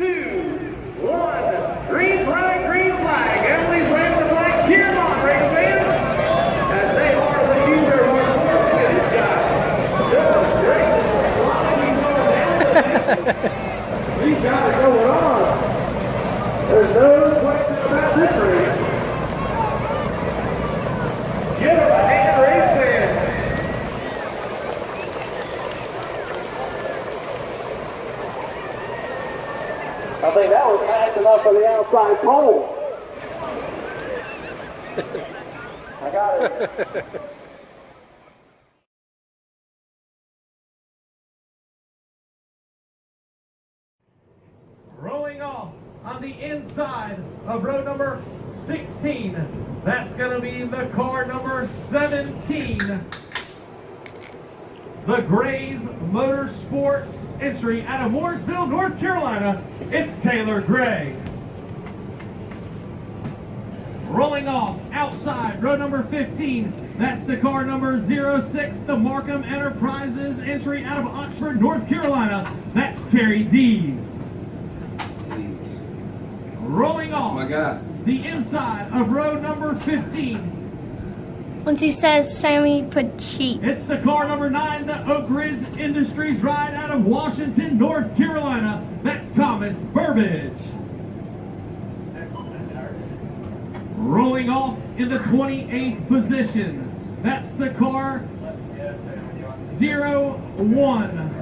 2, 1. Green flag, green flag. Emily's waving the flag. Cheer them on, race fans. As they heartily use their motorsports to get this guy. These guys are going on. There's no question about this race. Give them a hand, race fans. I think that was fast enough for the outside pole. I got it. Rolling off on the inside of row number 16. That's going to be the car number 17. The Grays Motorsports entry out of Mooresville, North Carolina. It's Taylor Gray. Rolling off outside row number 15. That's the car number 06, the Markham Enterprises entry out of Oxford, North Carolina. That's Terry Dees. Rolling off my guy. The inside of row number 15. Once he says Sammy Pacheet. It's the car number 9, the Oak Ridge Industries ride out of Washington, North Carolina. That's Thomas Burbage. Rolling off in the 28th position. That's the car 01.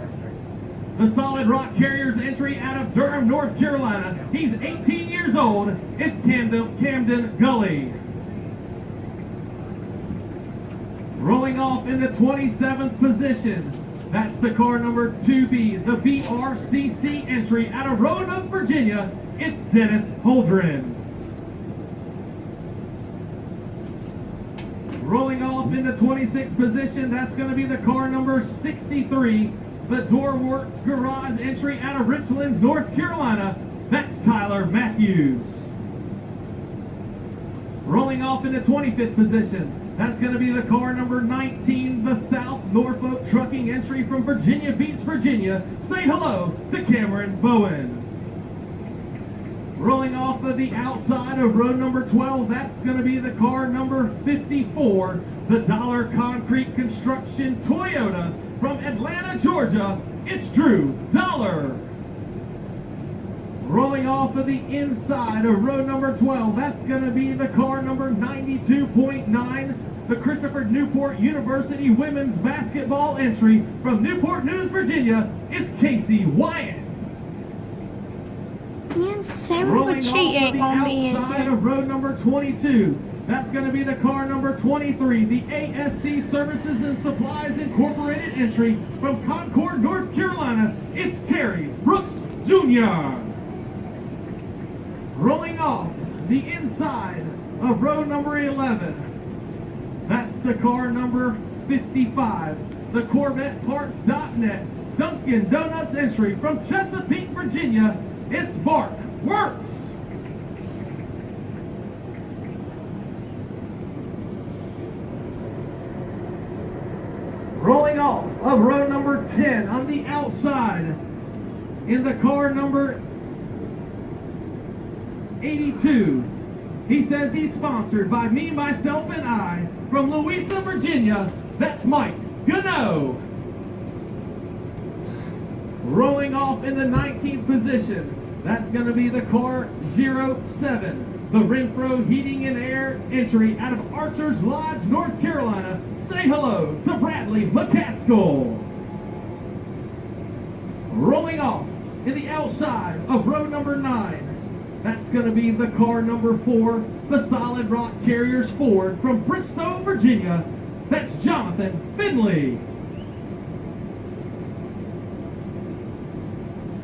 The Solid Rock Carriers entry out of Durham, North Carolina. He's 18 years old. It's Camden Gully. Rolling off in the 27th position, that's the car number 2B, the BRCC entry out of Roanoke, Virginia. It's Dennis Holdren. Rolling off in the 26th position, that's going to be the car number 63, the Doorworks Garage entry out of Richlands, North Carolina. That's Tyler Matthews. Rolling off in the 25th position, that's going to be the car number 19, the South Norfolk Trucking entry from Virginia Beach, Virginia. Say hello to Cameron Bowen. Rolling off of the outside of row number 12, that's going to be the car number 54, the Dollar Concrete Construction Toyota from Atlanta, Georgia. It's Drew Dollar. Rolling off of the inside of row number 12, that's going to be the car number 92.9, the Christopher Newport University women's basketball entry from Newport News, Virginia. It's Casey Wyatt. Man, Sammy Rolling Pacheet off ain't gonna be in outside here. of row number 22, that's going to be the car number 23, the ASC Services and Supplies Incorporated entry from Concord, North Carolina. It's Terry Brooks Jr. Rolling off the inside of row number 11, that's the car number 55, the CorvetteParts.net Dunkin' Donuts entry from Chesapeake, Virginia. It's Bart Wertz. Rolling off of row number 10 on the outside in the car number 82. He says he's sponsored by me, myself, and I from Louisa, Virginia. That's Mike Gano. Rolling off in the 19th position, that's going to be the car 07, the Renfro Heating and Air entry out of Archer's Lodge, North Carolina. Say hello to Bradley McCaskill. Rolling off in the outside of row number 9, that's going to be the car number 4, the Solid Rock Carriers Ford from Bristow, Virginia. That's Jonathan Finley.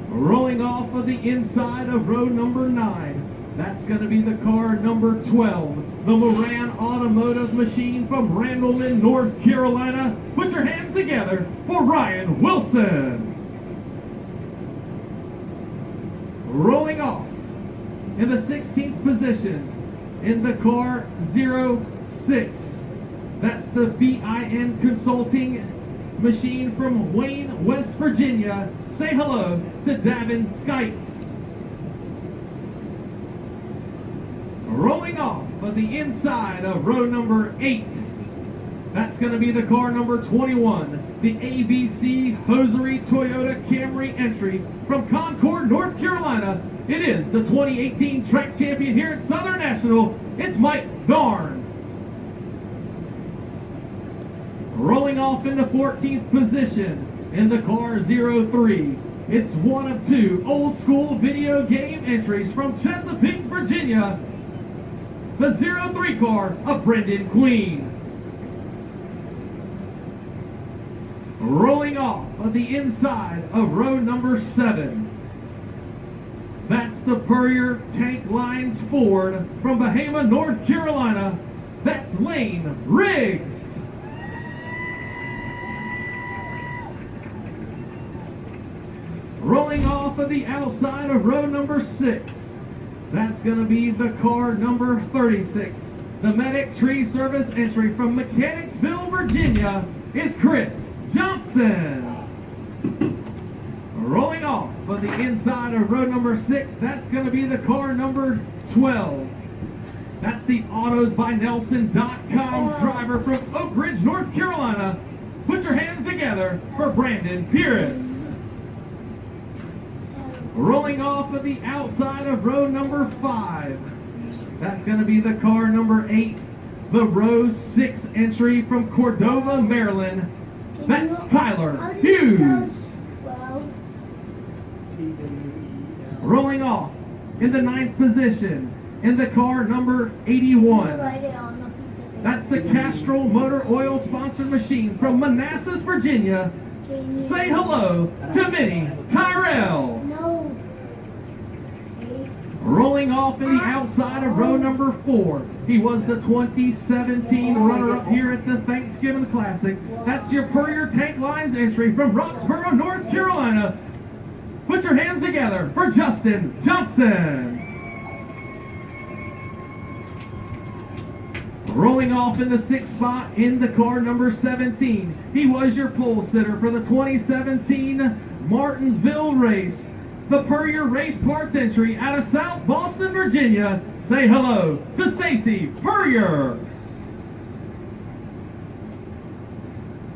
Rolling off of the inside of row number 9, that's going to be the car number 12, the Moran Automotive Machine from Randleman, North Carolina. Put your hands together for Ryan Wilson. Rolling off in the 16th position in the car 06, that's the VIN Consulting Machine from Wayne, West Virginia. Say hello to Davin Skites. Rolling off of the inside of row number 8. That's going to be the car number 21, the ABC Hosiery Toyota Camry entry from Concord, North Carolina. It is the 2018 track champion here at Southern National. It's Mike Garn. Rolling off in the 14th position in the car 03. It's one of two old school video game entries from Chesapeake, Virginia. The 03 car of Brendan Queen. Rolling off of the inside of row number 7. That's the Purrier Tank Lines Ford from Bahama, North Carolina. That's Lane Riggs. Rolling off of the outside of row number 6. That's going to be the car number 36. The Medic Tree Service entry from Mechanicsville, Virginia. It's Chris Johnson. Rolling off of the inside of row number 6, that's going to be the car number 12. That's the AutosByNelson.com driver from Oak Ridge, North Carolina. Put your hands together for Brandon Pierce. Rolling off of the outside of row number 5, that's going to be the car number 8, the row 6 entry from Cordova, Maryland. That's Tyler Hughes. Rolling off in the 9th position in the car number 81. That's the Castrol Motor Oil sponsored machine from Manassas, Virginia. Say hello to Minnie Tyrell. Rolling off in the outside of row number 4. He was the 2017 runner-up here at the Thanksgiving Classic. That's your Purrier Tank Lines entry from Roxborough, North Carolina. Put your hands together for Justin Johnson. Rolling off in the 6th spot in the car number 17. He was your pole sitter for the 2017 Martinsville race. The Purrier Race Parts entry out of South Boston, Virginia. Say hello to Stacy Purrier.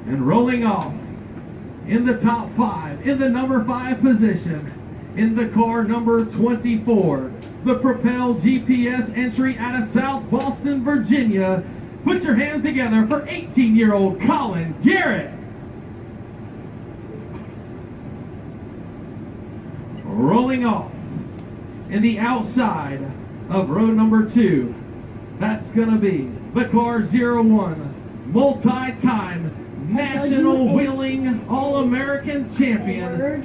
And rolling off in the top 5, in the number 5 position, in the car number 24, the Propel GPS entry out of South Boston, Virginia. Put your hands together for 18-year-old Colin Garrett. Rolling off in the outside of row number 2. That's going to be the car 01, multi-time National Wheeling All-American Champion.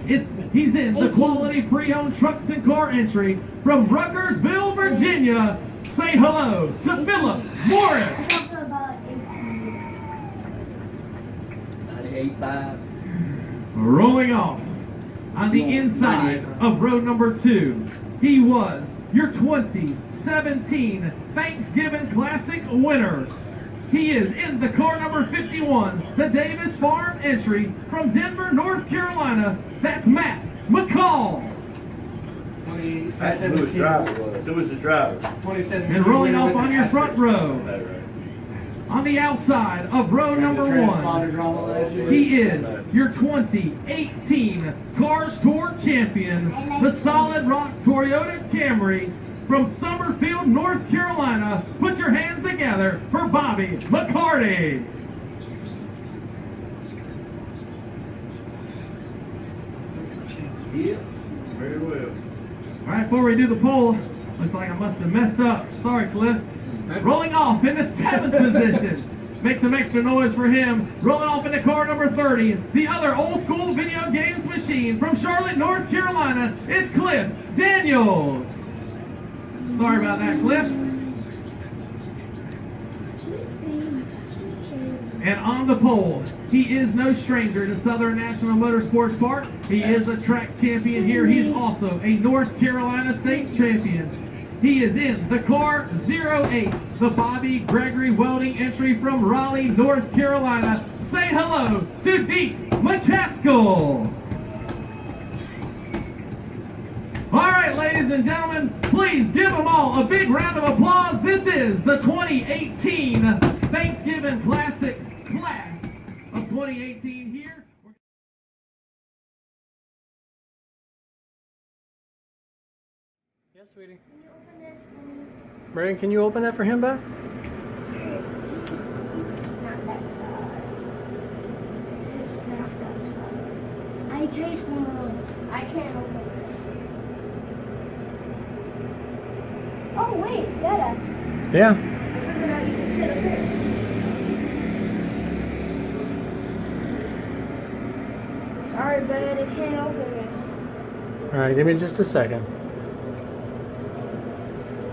He's in the Quality Pre-Owned Trucks and Car entry from Ruckersville, Virginia. Say hello to Philip Morris. 98.5. Rolling off on the inside of row number 2, he was your 2017 Thanksgiving Classic winner. He is in the car number 51, the Davis Farm entry from Denver, North Carolina. That's Matt McCall. That's who his driver was. Who was the driver? 2017. And rolling off on your front row, on the outside of row number 1, he is your 2018 Cars Tour champion, the Solid Rock Toyota Camry from Summerfield, North Carolina. Put your hands together for Bobby McCarty. Yeah, very well. All right, before we do the poll, looks like I must have messed up. Sorry, Cliff. Rolling off in the 7th position. Make some extra noise for him. Rolling off in the car number 30, the other old school video games machine from Charlotte, North Carolina. It's Cliff Daniels. Sorry about that, Cliff. And on the pole, he is no stranger to Southern National Motorsports Park. He is a track champion here. He's also a North Carolina state champion. He is in the car 08, the Bobby Gregory Welding entry from Raleigh, North Carolina. Say hello to Deke McCaskill. All right, right, ladies and gentlemen, please give them all a big round of applause. This is the 2018 Thanksgiving Classic class of 2018 here. Yes, sweetie. Brandon, can you open that for him, bud? Not that side. That's that side. I taste one of those. I can't open this. Oh wait, Dada. Yeah. I figured out you can sit up here. Sorry, bud, I can't open this. All right, give me just a second.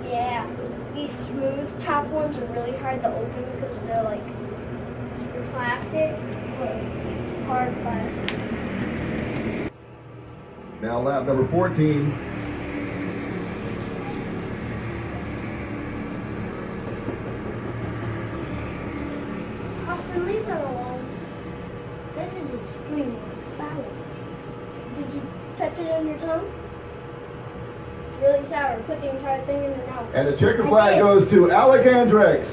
Yeah, these smooth top ones are really hard to open because they're like plastic, but hard plastic. Now lap number 14. Austin, leave that alone. This is extremely sour. Did you touch it on your tongue? It's really sour. Put the entire thing in your mouth. And the checker flag goes to Alec Andrex.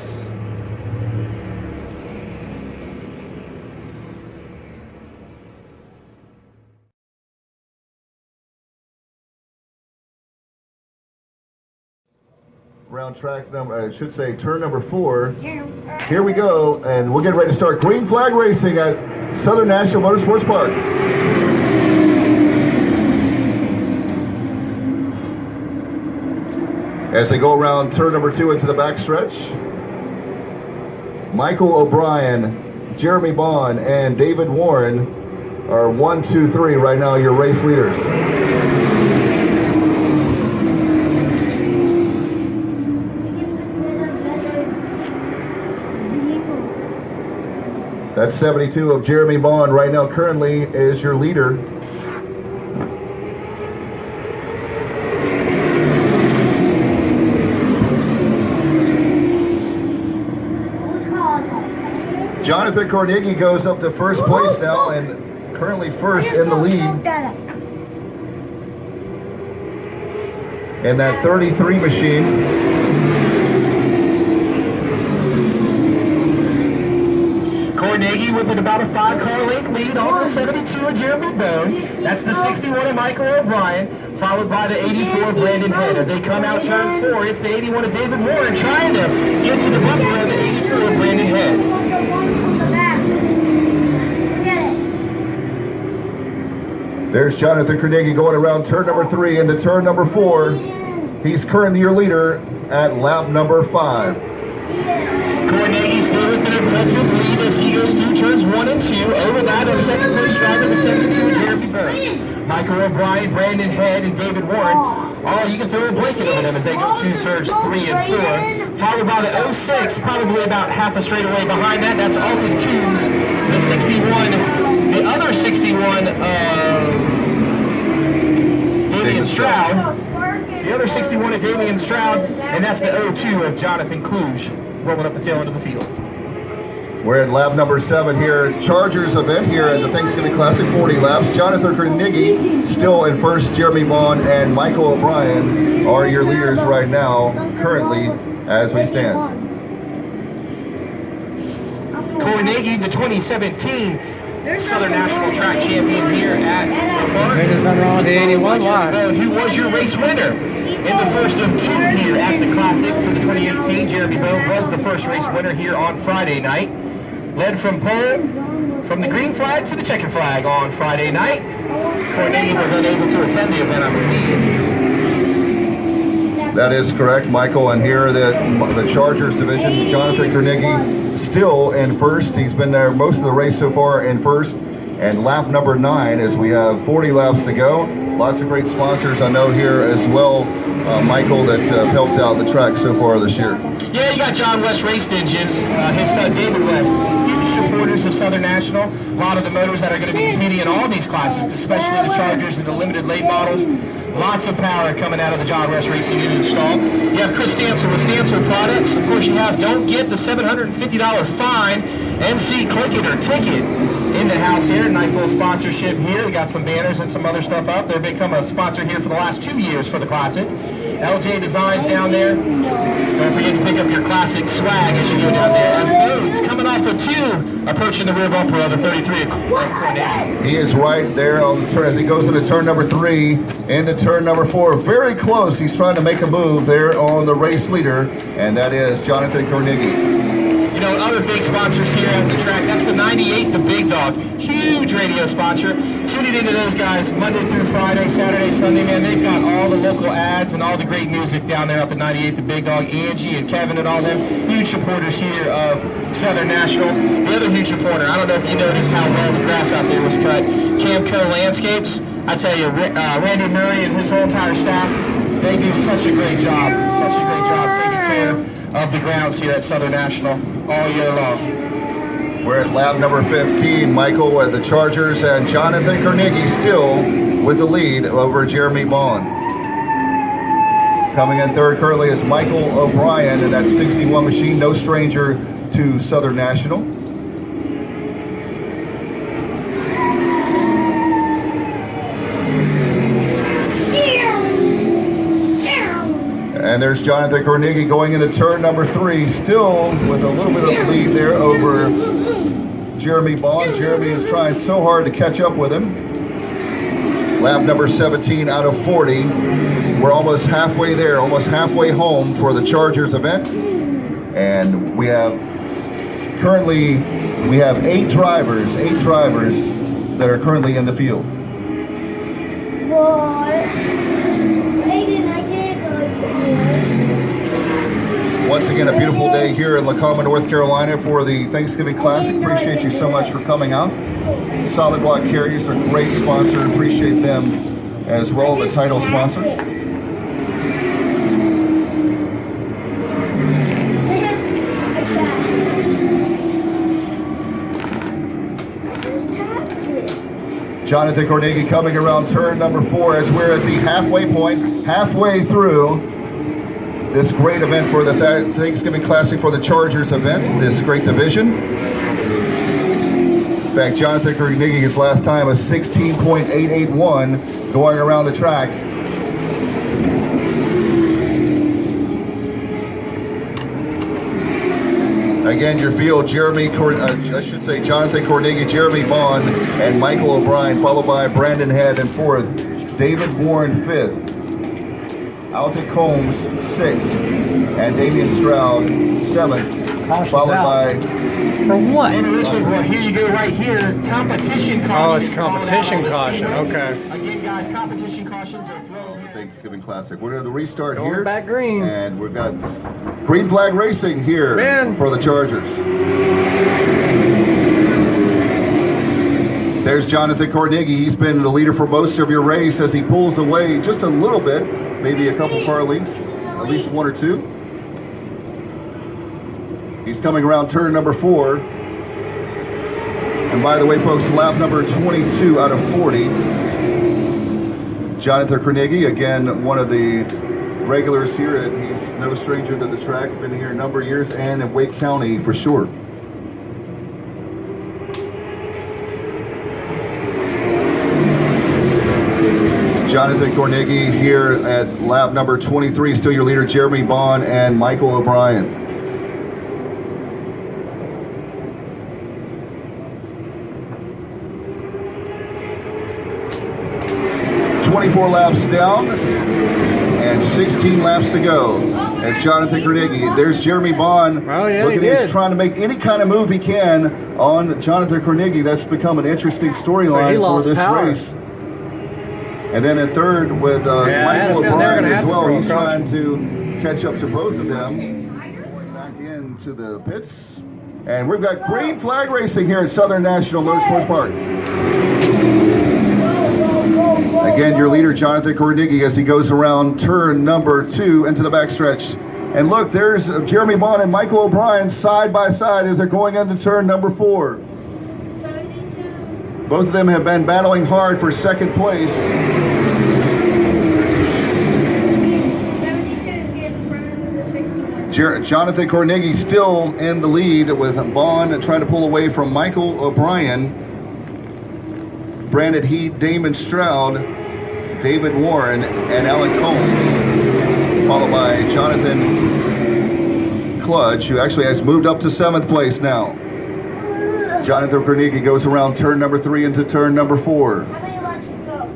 Around track number, I should say turn number 4. Here we go, and we're getting ready to start green flag racing at Southern National Motorsports Park. As they go around turn number 2 into the back stretch, Michael O'Brien, Jeremy Bond, and David Warren are 1, 2, 3 right now, your race leaders. That's 72 of Jeremy Bond right now currently is your leader. Jonathan Carnegie goes up to first place now and currently first in the lead. In that 33 machine. Carnegie with about a 5-car length lead on the 72 of Jeremy Bone. That's the 61 of Michael O'Brien, followed by the 84 of Brandon Head. As they come out turn 4, it's the 81 of David Warren trying to get to the bumper of the 84 of Brandon Head. There's Jonathan Carnegie going around turn number 3 into turn number 4. He's currently your leader at lap number 5. Carnegie still with an aggressive lead as he goes through turns 1 and 2. Over that, a second place driver, the 72 Jeremy Byrne. Michael O'Brien, Brandon Head, and David Warren. Oh, you can throw a blanket over them as they go through turns 3 and 4. Followed by the 06, probably about half a straightaway behind that. That's Alton Coombs, the 61. The other 61, Damian Stroud. The other 61 of Damian Stroud, and that's the 02 of Jonathan Kluge, rolling up the tail end of the field. We're at lap number 7 here. Chargers event here at the Thanksgiving Classic 40 laps. Jonathan Carnegie still in first. Jeremy Bond and Michael O'Brien are your leaders right now, currently, as we stand. Carnegie, the 2017 Southern National Track Champion here at the park. There's something wrong with the 81 line. Who was your race winner in the first of 2 here at the Classic for the 2018. Jeremy Bone was the first race winner here on Friday night. Led from pole, from the green flag to the checkered flag on Friday night. Carnegie was unable to attend the event, I believe. That is correct, Michael. And here the Chargers division, Jonathan Carnegie still in first. He's been there most of the race so far in first. And lap number 9 as we have 40 laps to go. Lots of great sponsors I know here as well, Michael, that helped out the track so far this year. Yeah, you got John West Race Engines, his son David West, huge supporters of Southern National. A lot of the motors that are going to be competing in all these classes, especially the Chargers and the limited late models. Lots of power coming out of the John West Racing install. You have Chris Stancer with Stancer Products. Of course, you have Don't Get the $750 fine. NC Click It or Ticket in the house here. Nice little sponsorship here. We got some banners and some other stuff up. They've become a sponsor here for the last 2 years for the Classic. LJ Designs down there. Don't forget to pick up your Classic swag as you go down there. As Modes coming off of 2, approaching the rear bumper of the 33 of Cornett. He is right there on the turn as he goes into turn number 3, into turn number 4. Very close. He's trying to make a move there on the race leader, and that is Jonathan Carnegie. You know, other big sponsors here at the track, that's the 98, the Big Dog. Huge radio sponsor. Tune it into those guys Monday through Friday, Saturday, Sunday, man. They've got all the local ads and all the great music down there at the 98, the Big Dog. Angie and Kevin and all them, huge supporters here of Southern National. The other huge supporter, I don't know if you noticed how well the grass out there was cut, Camco Landscapes. I tell you, Randy Murray and his whole entire staff, they do such a great job taking care of the grounds here at Southern National all year long. We're at lap number 15. Michael at the Chargers and Jonathan Carnegie still with the lead over Jeremy Bond. Coming in third currently is Michael O'Brien in that 61 machine, no stranger to Southern National. And there's Jonathan Carnegie going into turn number 3, still with a little bit of lead there over Jeremy Bond. Jeremy is trying so hard to catch up with him. Lap number 17 out of 40. We're almost halfway there, almost halfway home for the Chargers event. And we have 8 drivers that are currently in the field. Once again, a beautiful day here in Lacoma, North Carolina for the Thanksgiving Classic. Appreciate you so much for coming out. Solid Block Carriers are a great sponsor. Appreciate them as well, the title sponsor. Jonathan Carnegie coming around turn number 4 as we're at the halfway point, halfway through this great event for the Thanksgiving Classic for the Chargers event, this great division. In fact, Jonathan Carnegie, his last time was 16.881 going around the track. Again, your field, Jonathan Carnegie, Jeremy Bond, and Michael O'Brien, followed by Brandon Head in 4th, David Warren 5th, Alton Combs 6th, and Damian Stroud 7th, followed by... For what? Well, here you go right here, competition caution. Oh, it's competition caution, okay. Again, guys, competition cautions are thrown here. Thanksgiving Classic. We're going to restart Going here. back green. And we've got green flag racing here for the Chargers. There's Jonathan Carnegie. He's been the leader for most of your race as he pulls away just a little bit, maybe a couple car lengths, at least 1 or 2. He's coming around turn number 4. And by the way, folks, lap number 22 out of 40. Jonathan Carnegie, again, one of the regulars here, and he's no stranger to the track, been here a number of years, and in Wake County for sure. Jonathan Carnegie here at lap number 23, still your leader, Jeremy Bond and Michael O'Brien. .24 laps down and 16 laps to go as Jonathan Carnegie. There's Jeremy Bond. Oh, yeah, look at him, he's trying to make any kind of move he can on Jonathan Carnegie. That's become an interesting storyline for this race. And then in third with Michael O'Brien as well. He's trying to catch up to both of them. Going back into the pits. And we've got green flag racing here at Southern National Motorsports Park. Again, your leader, Jonathan Carnegie, as he goes around turn number 2 into the backstretch. And look, there's Jeremy Bond and Michael O'Brien side by side as they're going into turn number 4. 72. Both of them have been battling hard for second place. 72 is getting in front of the 61. Jonathan Carnegie still in the lead with Bond trying to pull away from Michael O'Brien. Brandon Heat, Damon Stroud, David Warren, and Alan Combs, followed by Jonathan Kludge, who actually has moved up to 7th place now. Jonathan Carnegie goes around turn number 3 into turn number 4. How many laps to go?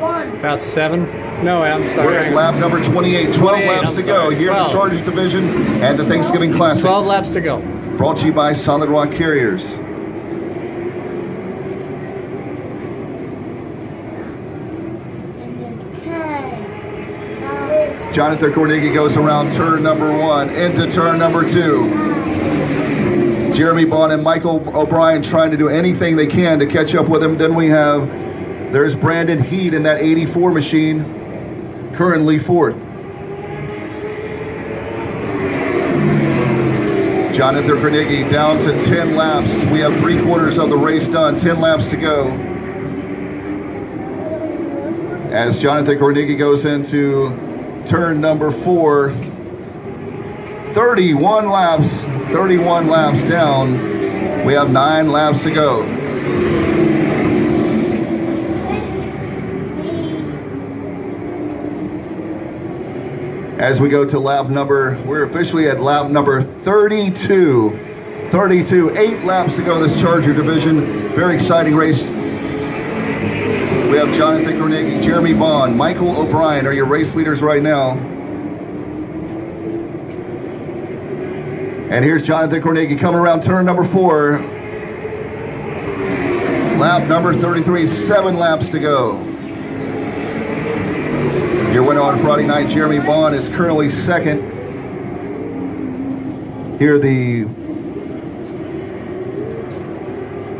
1. About 7. No, I'm sorry. We're at lap number 28. 12 laps I'm to go sorry. here in the 12. Chargers division and the Thanksgiving Classic. 12 laps to go. Brought to you by Solid Rock Carriers. And then 10. Jonathan Carnegie goes around turn number 1 into turn number 2. Jeremy Bond and Michael O'Brien trying to do anything they can to catch up with him. Then there's Brandon Heat in that 84 machine, currently 4th. Jonathan Carnegie down to 10 laps. We have 3/4 of the race done, 10 laps to go. As Jonathan Carnegie goes into turn number 4, 31 laps down. We have 9 laps to go. As we go to we're officially at lap number 32. 8 laps to go this Charger division. Very exciting race. We have Jonathan Carnegie, Jeremy Bond, Michael O'Brien are your race leaders right now. And here's Jonathan Carnegie coming around turn number 4. Lap number 33, 7 laps to go. Your winner on Friday night, Jeremy Bond, is currently 2nd. Here the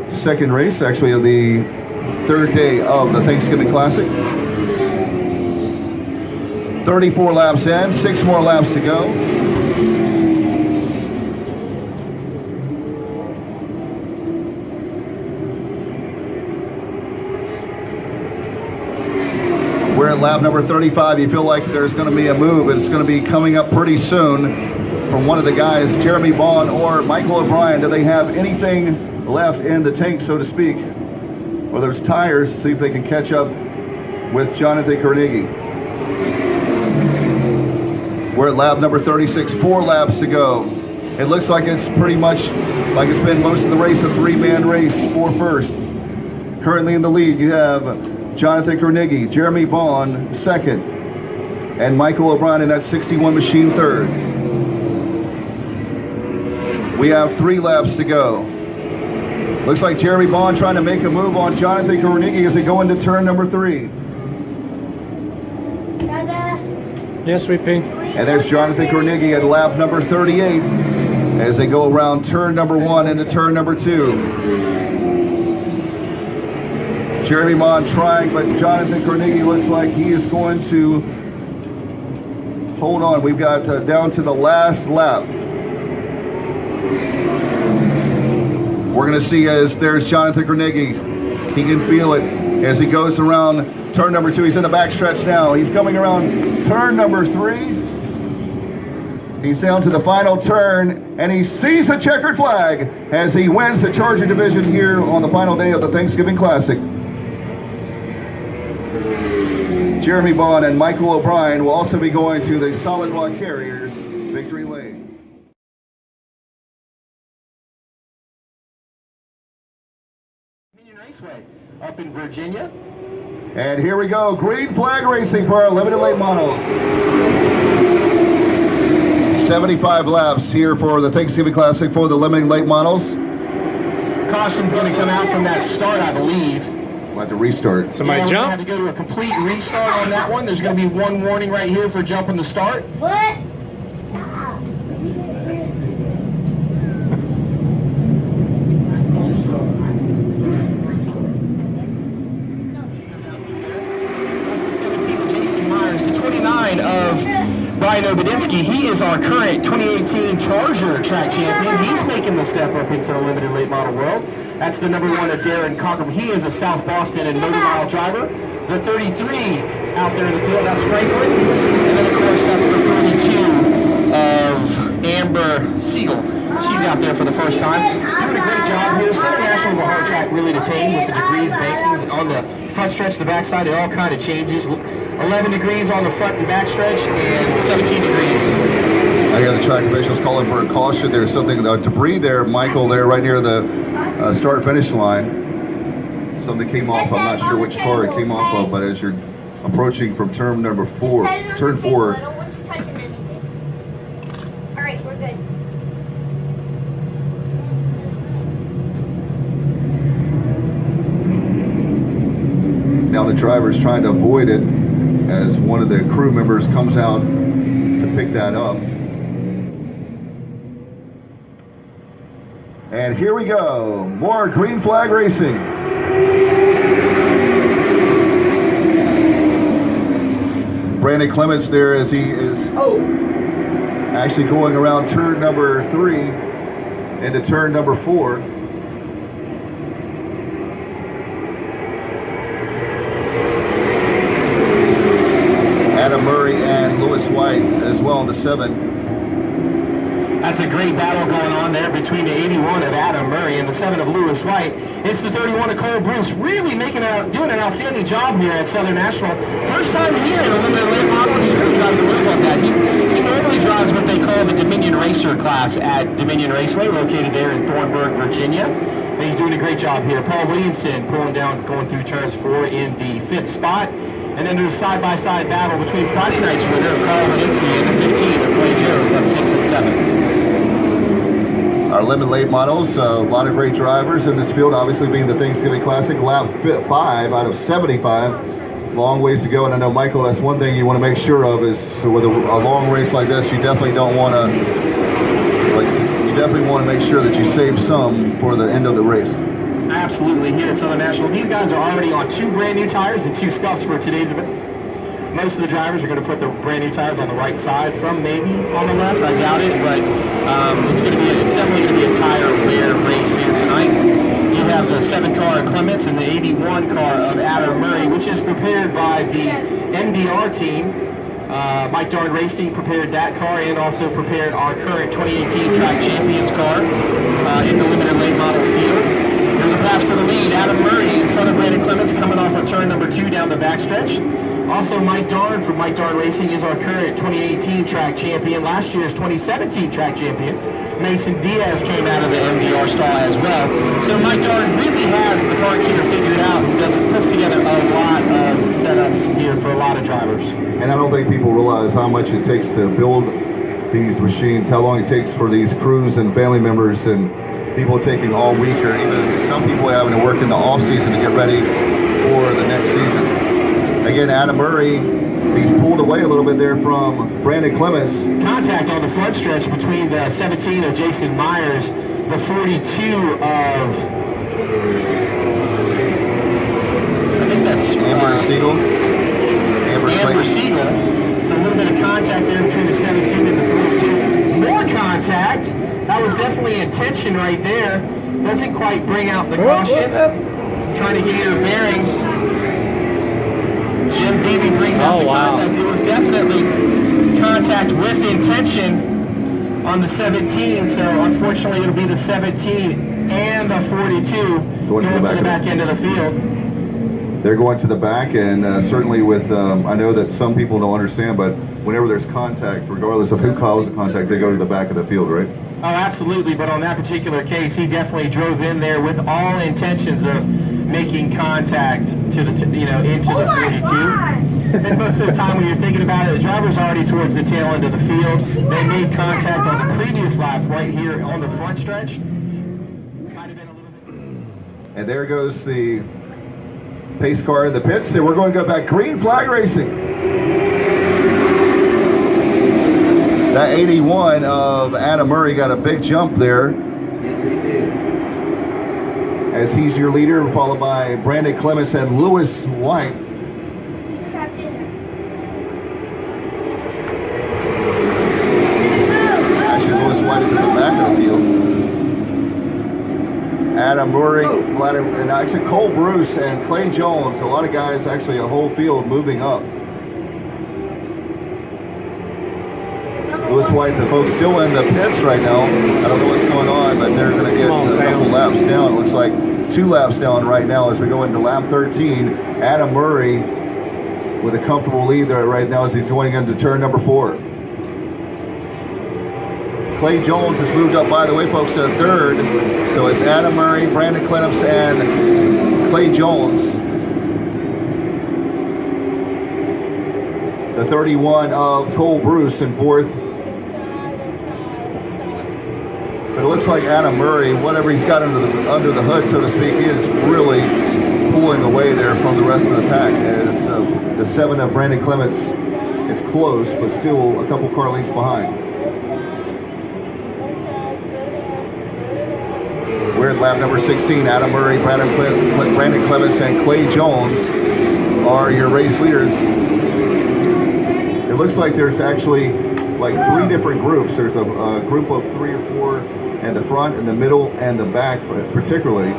2nd race, actually of the 3rd day of the Thanksgiving Classic. 34 laps in, 6 more laps to go. We're at lap number 35. You feel like there's going to be a move. It's going to be coming up pretty soon from one of the guys, Jeremy Bond or Michael O'Brien. Do they have anything left in the tank, so to speak? Well, there's tires. See if they can catch up with Jonathan Carnegie. We're at lap number 36. 4 laps to go. It looks like it's pretty much like it's been most of the race, a 3-man race for first. Currently in the lead, you have Jonathan Carnegie, Jeremy Bond 2nd, and Michael O'Brien in that 61 machine 3rd. We have 3 laps to go. Looks like Jeremy Bond trying to make a move on Jonathan Carnegie as they go into turn number 3. Dada. Yes, sweet pea. And there's Jonathan Carnegie at lap number 38 as they go around turn number 1 into turn number 2. Jeremy Bond trying, but Jonathan Carnegie looks like he is going to hold on. We've got down to the last lap. We're going to see as there's Jonathan Carnegie. He can feel it as he goes around turn number 2. He's in the backstretch now. He's coming around turn number 3. He's down to the final turn, and he sees a checkered flag as he wins the Charger division here on the final day of the Thanksgiving Classic. Jeremy Bond and Michael O'Brien will also be going to the Solid Rock Carriers victory lane. Raceway up in Virginia. And here we go, green flag racing for our limited late models. 75 laps here for the Thanksgiving Classic for the limited late models. Caution's going to come out from that start, I believe. We'll have to restart. Somebody We're jump? going to have to go to a complete restart on that one. There's going to be one warning right here for jumping the start. What? Stop. Jason Myers, the 29 of Brian Obadinsky. He is our current 2018 Charger track champion. He's making the step up into the limited late model world. That's the number 1 of Darren Cockrum. He is a South Boston and motor mile driver. The 33 out there in the field, that's Franklin. And then, of course, that's the 32 of Amber Siegel. She's out there for the first time. Doing a great job here. Southern National is a hard track really to tame with the degrees bankings on the front stretch, the back side. It all kind of changes. 11 degrees on the front and back stretch, and 17 degrees. I hear the track officials calling for a caution. There's something, debris there, Michael, there right near the start-finish line. Something came off. I'm not sure which car it came off of, but as you're approaching from turn number 4, turn 4. I don't want you touching anything. All right, we're good. Now the driver's trying to avoid it as one of the crew members comes out to pick that up. And here we go, more green flag racing. Brandon Clements there as he is actually going around turn number 3 into turn number 4. Adam Murray and Lewis White as well in the 7. That's a great battle going on there between the 81 of Adam Murray and the 7 of Lewis White. It's the 31 of Cole Bruce, really doing an outstanding job here at Southern National. First time here in a limited late model, he's really driving the wheels on that. He normally drives what they call the Dominion Racer class at Dominion Raceway, located there in Thornburg, Virginia. And he's doing a great job here. Paul Williamson pulling down, going through turns 4 in the 5th spot. And then there's a side-by-side battle between Friday night's winner of Carl Winsky and the 15 of Clay Jones. That's 6 and 7. Our limited late models, a lot of great drivers in this field, obviously being the Thanksgiving Classic, lap 5 out of 75. Long ways to go, and I know, Michael, that's one thing you want to make sure of is with a long race like this, you definitely don't want to, you definitely want to make sure that you save some for the end of the race. Absolutely, here at Southern National. These guys are already on 2 brand new tires and 2 scuffs for today's events. Most of the drivers are going to put the brand new tires on the right side. Some maybe on the left. I doubt it, but it's definitely going to be a tire wear race here tonight. You have the 7 car of Clements and the 81 car of Adam Murray, which is prepared by the MDR team. Mike Darn Racing prepared that car and also prepared our current 2018 Track Champions car in the limited late model field. There's a pass for the lead. Adam Murray in front of Brandon Clements coming off of turn number 2 down the backstretch. Also, Mike Darn from Mike Darn Racing is our current 2018 track champion. Last year's 2017 track champion. Mason Diaz came out of the MDR stall as well. So Mike Darn really has the car keeper figured out and puts together a lot of setups here for a lot of drivers. And I don't think people realize how much it takes to build these machines, how long it takes for these crews and family members and people taking all week, or even some people having to work in the off season to get ready for the next season. Again, Adam Murray, he's pulled away a little bit there from Brandon Clements. Contact on the front stretch between the 17 of Jason Myers, the 42 of, I think that's Amber Siegel. Amber Siegel. So a little bit of contact there between the 17 and the 42. More contact. That was definitely intention right there. Doesn't quite bring out the caution. Trying to get your bearings. Jim Beebe brings out the contact. It was definitely contact with intention on the 17. So unfortunately, it'll be the 17 and the 42 going to the back end of the field. They're going to the back, and certainly with, I know that some people don't understand, but whenever there's contact, regardless of who calls the contact, they go to the back of the field, right? Oh, absolutely. But on that particular case, he definitely drove in there with all intentions of making contact to the, into the 42. And most of the time when you're thinking about it, the driver's already towards the tail end of the field. They made contact on the previous lap right here on the front stretch. Might have been a little bit. And there goes the pace car in the pits, and we're going to go back green flag racing. That 81 of Adam Murray got a big jump there. Yes, he did. As he's your leader, followed by Brandon Clements and Lewis White. He's trapped in there. Actually, Lewis White is in the back of the field. Adam Murray, and actually Cole Bruce and Clay Jones. A lot of guys, actually a whole field moving up. Lewis looks like the folks still in the pits right now. I don't know what's going on, but they're going to get a couple laps down. It looks like 2 laps down right now as we go into lap 13. Adam Murray with a comfortable lead there right now as he's going into turn number 4. Clay Jones has moved up, by the way, folks, to 3rd. So it's Adam Murray, Brandon Clenips, and Clay Jones. The 31 of Cole Bruce in 4th. But it looks like Adam Murray, whatever he's got under the hood, so to speak, he is really pulling away there from the rest of the pack. As the 7 of Brandon Clements is close, but still a couple car lengths behind. We're at lap number 16. Adam Murray, Brandon Clements, and Clay Jones are your race leaders. It looks like there's actually like 3 different groups. There's a group of 3 or 4 in the front, in the middle, and the back, particularly.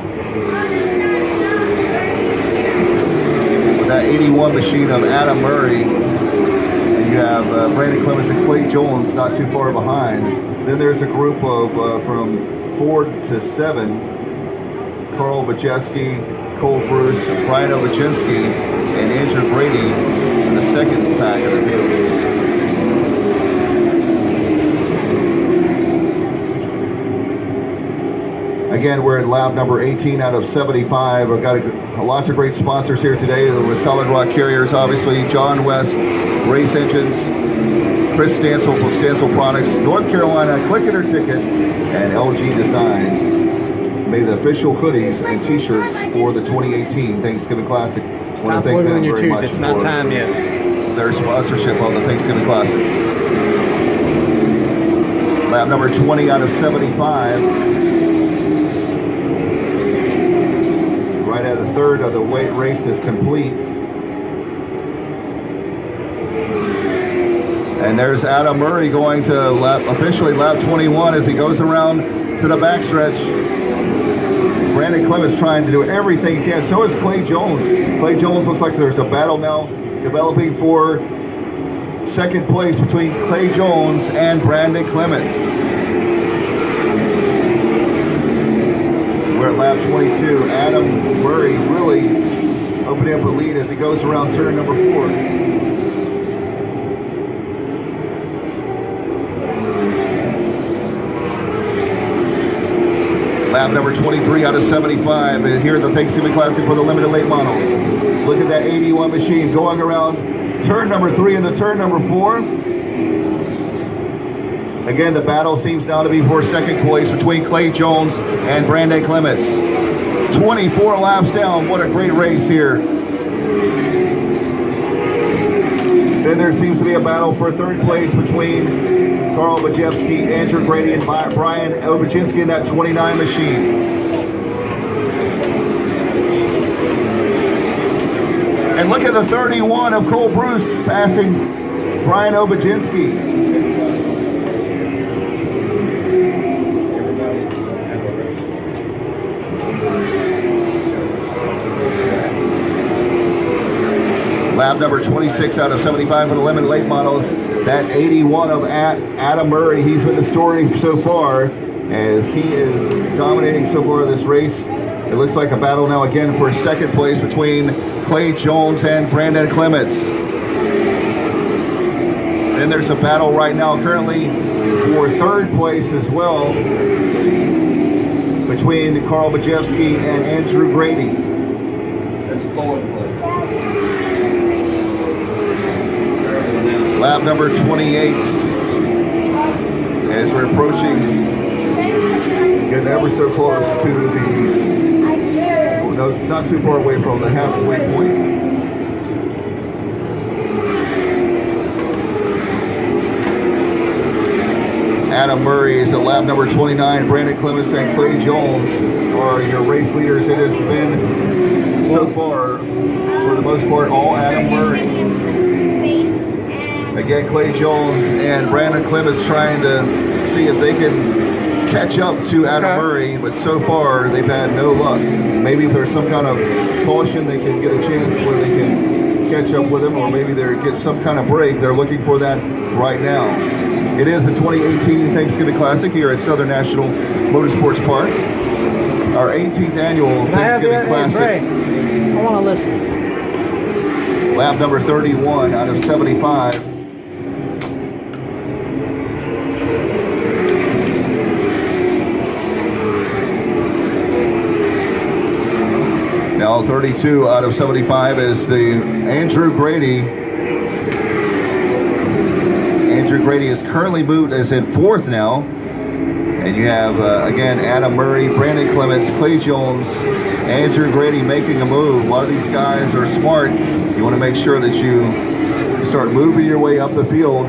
With that 81 machine of Adam Murray, and you have Brandon Clements and Clay Jones not too far behind. Then there's a group of from 4 to 7, Carl Bajewski, Cole Bruce, Brian Obaczynski, and Andrew Brady in the second pack of the field. Again, we're at lap number 18 out of 75. We've got lots of great sponsors here today with Solid Rock Carriers, obviously, John West, Race Engines, Chris Stansel from Stansel Products, North Carolina, Click It or Ticket, and LG Designs made the official hoodies and t-shirts for the 2018 Thanksgiving Classic. I want to thank them very much it's not time yet. Their sponsorship on the Thanksgiving Classic. Lap number 20 out of 75. Right at a third of the weight race is complete. And there's Adam Murray going to officially lap 21 as he goes around to the backstretch. Brandon Clements trying to do everything he can. So is Clay Jones. Clay Jones looks like there's a battle now developing for second place between Clay Jones and Brandon Clements. We're at lap 22. Adam Murray really opening up a lead as he goes around turn number 4. Lap number 23 out of 75. And here at the Thanksgiving Classic for the limited late models. Look at that 81 machine going around turn number 3 into turn number 4. Again, the battle seems now to be for second place between Clay Jones and Brandon Clements. 24 laps down. What a great race here. Then there seems to be a battle for third place between Carl Bajewski, Andrew Grady, and Brian Obaczynski in that 29 machine. And look at the 31 of Cole Bruce passing Brian Obaczynski. Lap number 26 out of 75 for the limited late models. That 81 of Adam Murray, he's been the story so far as he is dominating so far this race. It looks like a battle now again for second place between Clay Jones and Brandon Clements. Then there's a battle right now currently for third place as well between Carl Bajewski and Andrew Grady. That's fourth place. Lap number 28 as we're approaching, getting ever so close to the, no, not too far away from the halfway point. Adam Murray is at lap number 29. Brandon Clements and Clay Jones are your race leaders. It has been so far, for the most part, all Adam Murray. Again, Clay Jones and Brandon Clements trying to see if they can catch up to Adam Murray, but so far they've had no luck. Maybe if there's some kind of caution, they can get a chance where they can catch up with him, or maybe they get some kind of break. They're looking for that right now. It is the 2018 Thanksgiving Classic here at Southern National Motorsports Park. Our 18th annual Can I have you? Thanksgiving Hey, Classic. Bray, I want to listen. Lap number 31 out of 75. Now 32 out of 75 is the Andrew Grady. Andrew Grady is currently moved as in 4th now. And you have, again, Adam Murray, Brandon Clements, Clay Jones, Andrew Grady making a move. A lot of these guys are smart. You want to make sure that you start moving your way up the field.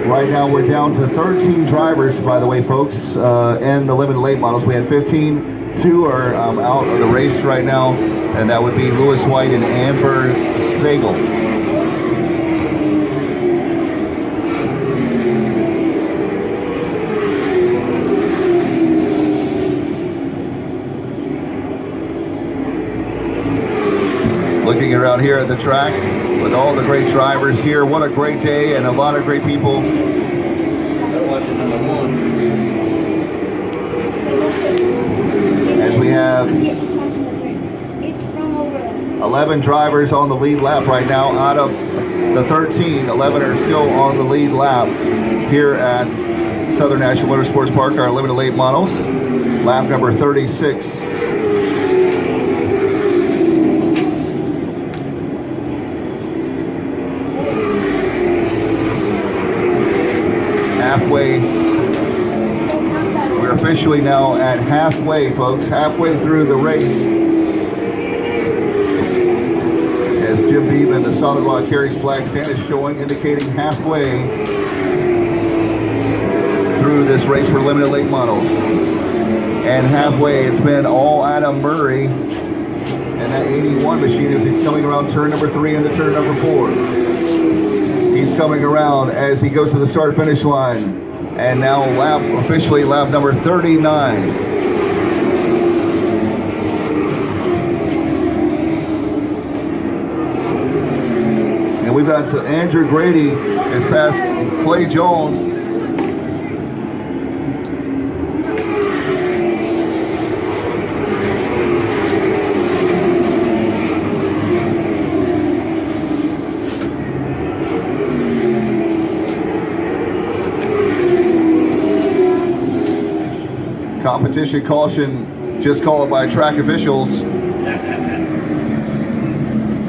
Right now we're down to 13 drivers, by the way, folks, in the limited late models. We had 15. 2 are out of the race right now, and that would be Lewis White and Amber Sagel. Looking around here at the track with all the great drivers here. What a great day and a lot of great people. They're watching number 1. As we have It's from over there. 11 drivers on the lead lap right now. Out of the 13, 11 are still on the lead lap here at Southern National Motorsports Park, our limited late models. Lap number 36. Halfway. We're officially now at halfway, folks. Halfway through the race. As Jim Beeman, the Solid Rock Carries flag stand is showing, indicating halfway through this race for limited late models. And halfway, it's been all Adam Murray and that 81 machine as he's coming around turn number 3 into turn number 4. He's coming around as he goes to the start-finish line. And now officially lap number 39. And we've got Andrew Grady has passed Clay Jones. Competition caution just called by track officials.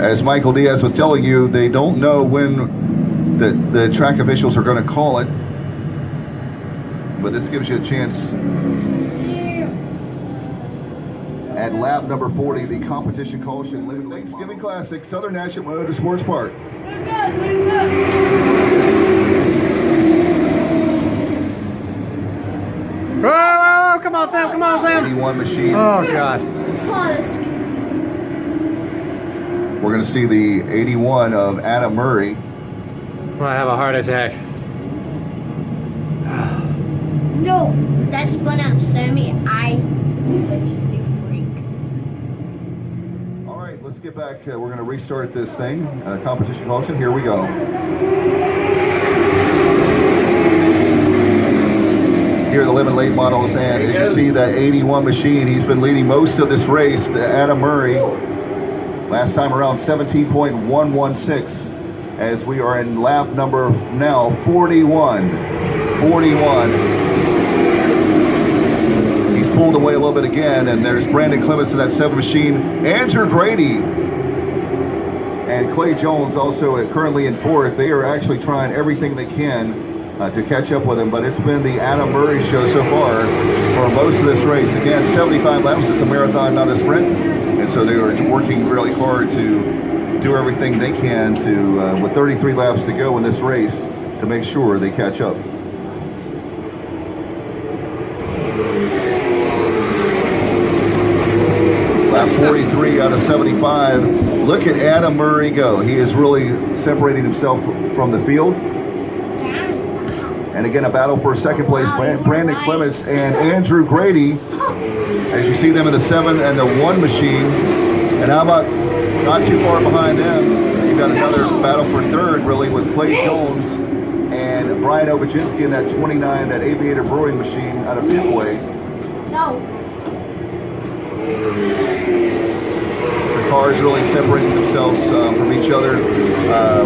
As Michael Diaz was telling you, they don't know when the track officials are going to call it. But this gives you a chance. At lap number 40, the competition caution limited Thanksgiving Classic, Southern National Motorsports Park. Oh, come on, Sam, come on, Sam. 81 machine. Oh, God. We're going to see the 81 of Adam Murray. I'm gonna have a heart attack. No, that spun out, Sammy. I literally freak. All right, let's get back. We're going to restart this thing. Competition caution. Here we go. Here are the limited late models, and as you see that 81 machine, he's been leading most of this race. Adam Murray, last time around 17.116, as we are in lap number now 41. He's pulled away a little bit again, and there's Brandon Clements in that 7 machine. Andrew Grady and Clay Jones also currently in 4th. They are actually trying everything they can to catch up with him, but it's been the Adam Murray show so far for most of this race. Again, 75 laps. It's a marathon, not a sprint, and so they are working really hard to do everything they can to, with 33 laps to go in this race, to make sure they catch up. Lap 43 out of 75. Look at Adam Murray go. He is really separating himself from the field. And again, a battle for second place. Brandon Clements and Andrew Grady, as you see them in the 7 and the 1 machine. And how about not too far behind them, you've got another battle for third, really, with Clay Jones and Brian Obaczynski in that 29, that Aviator Brewing machine out of Midway. No. The cars really separating themselves from each other.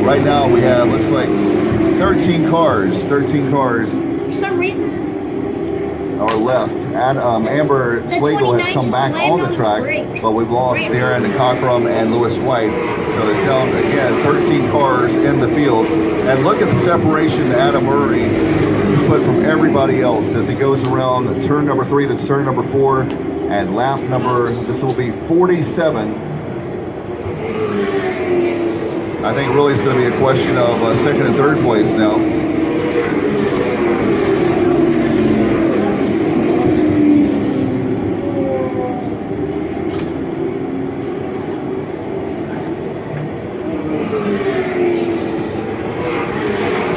Right now we have, looks like 13 cars For some reason, are left. Amber The Slagle 29 has come just back slammed on the on the track, brakes. but we've lost Right. Darren Cockrum and Lewis White. So it's down again, 13 cars in the field. And look at the separation that Adam Murray has put from everybody else as he goes around turn number 3 to turn number 4 and lap number, this will be 47. I think really it's going to be a question of second and third place now.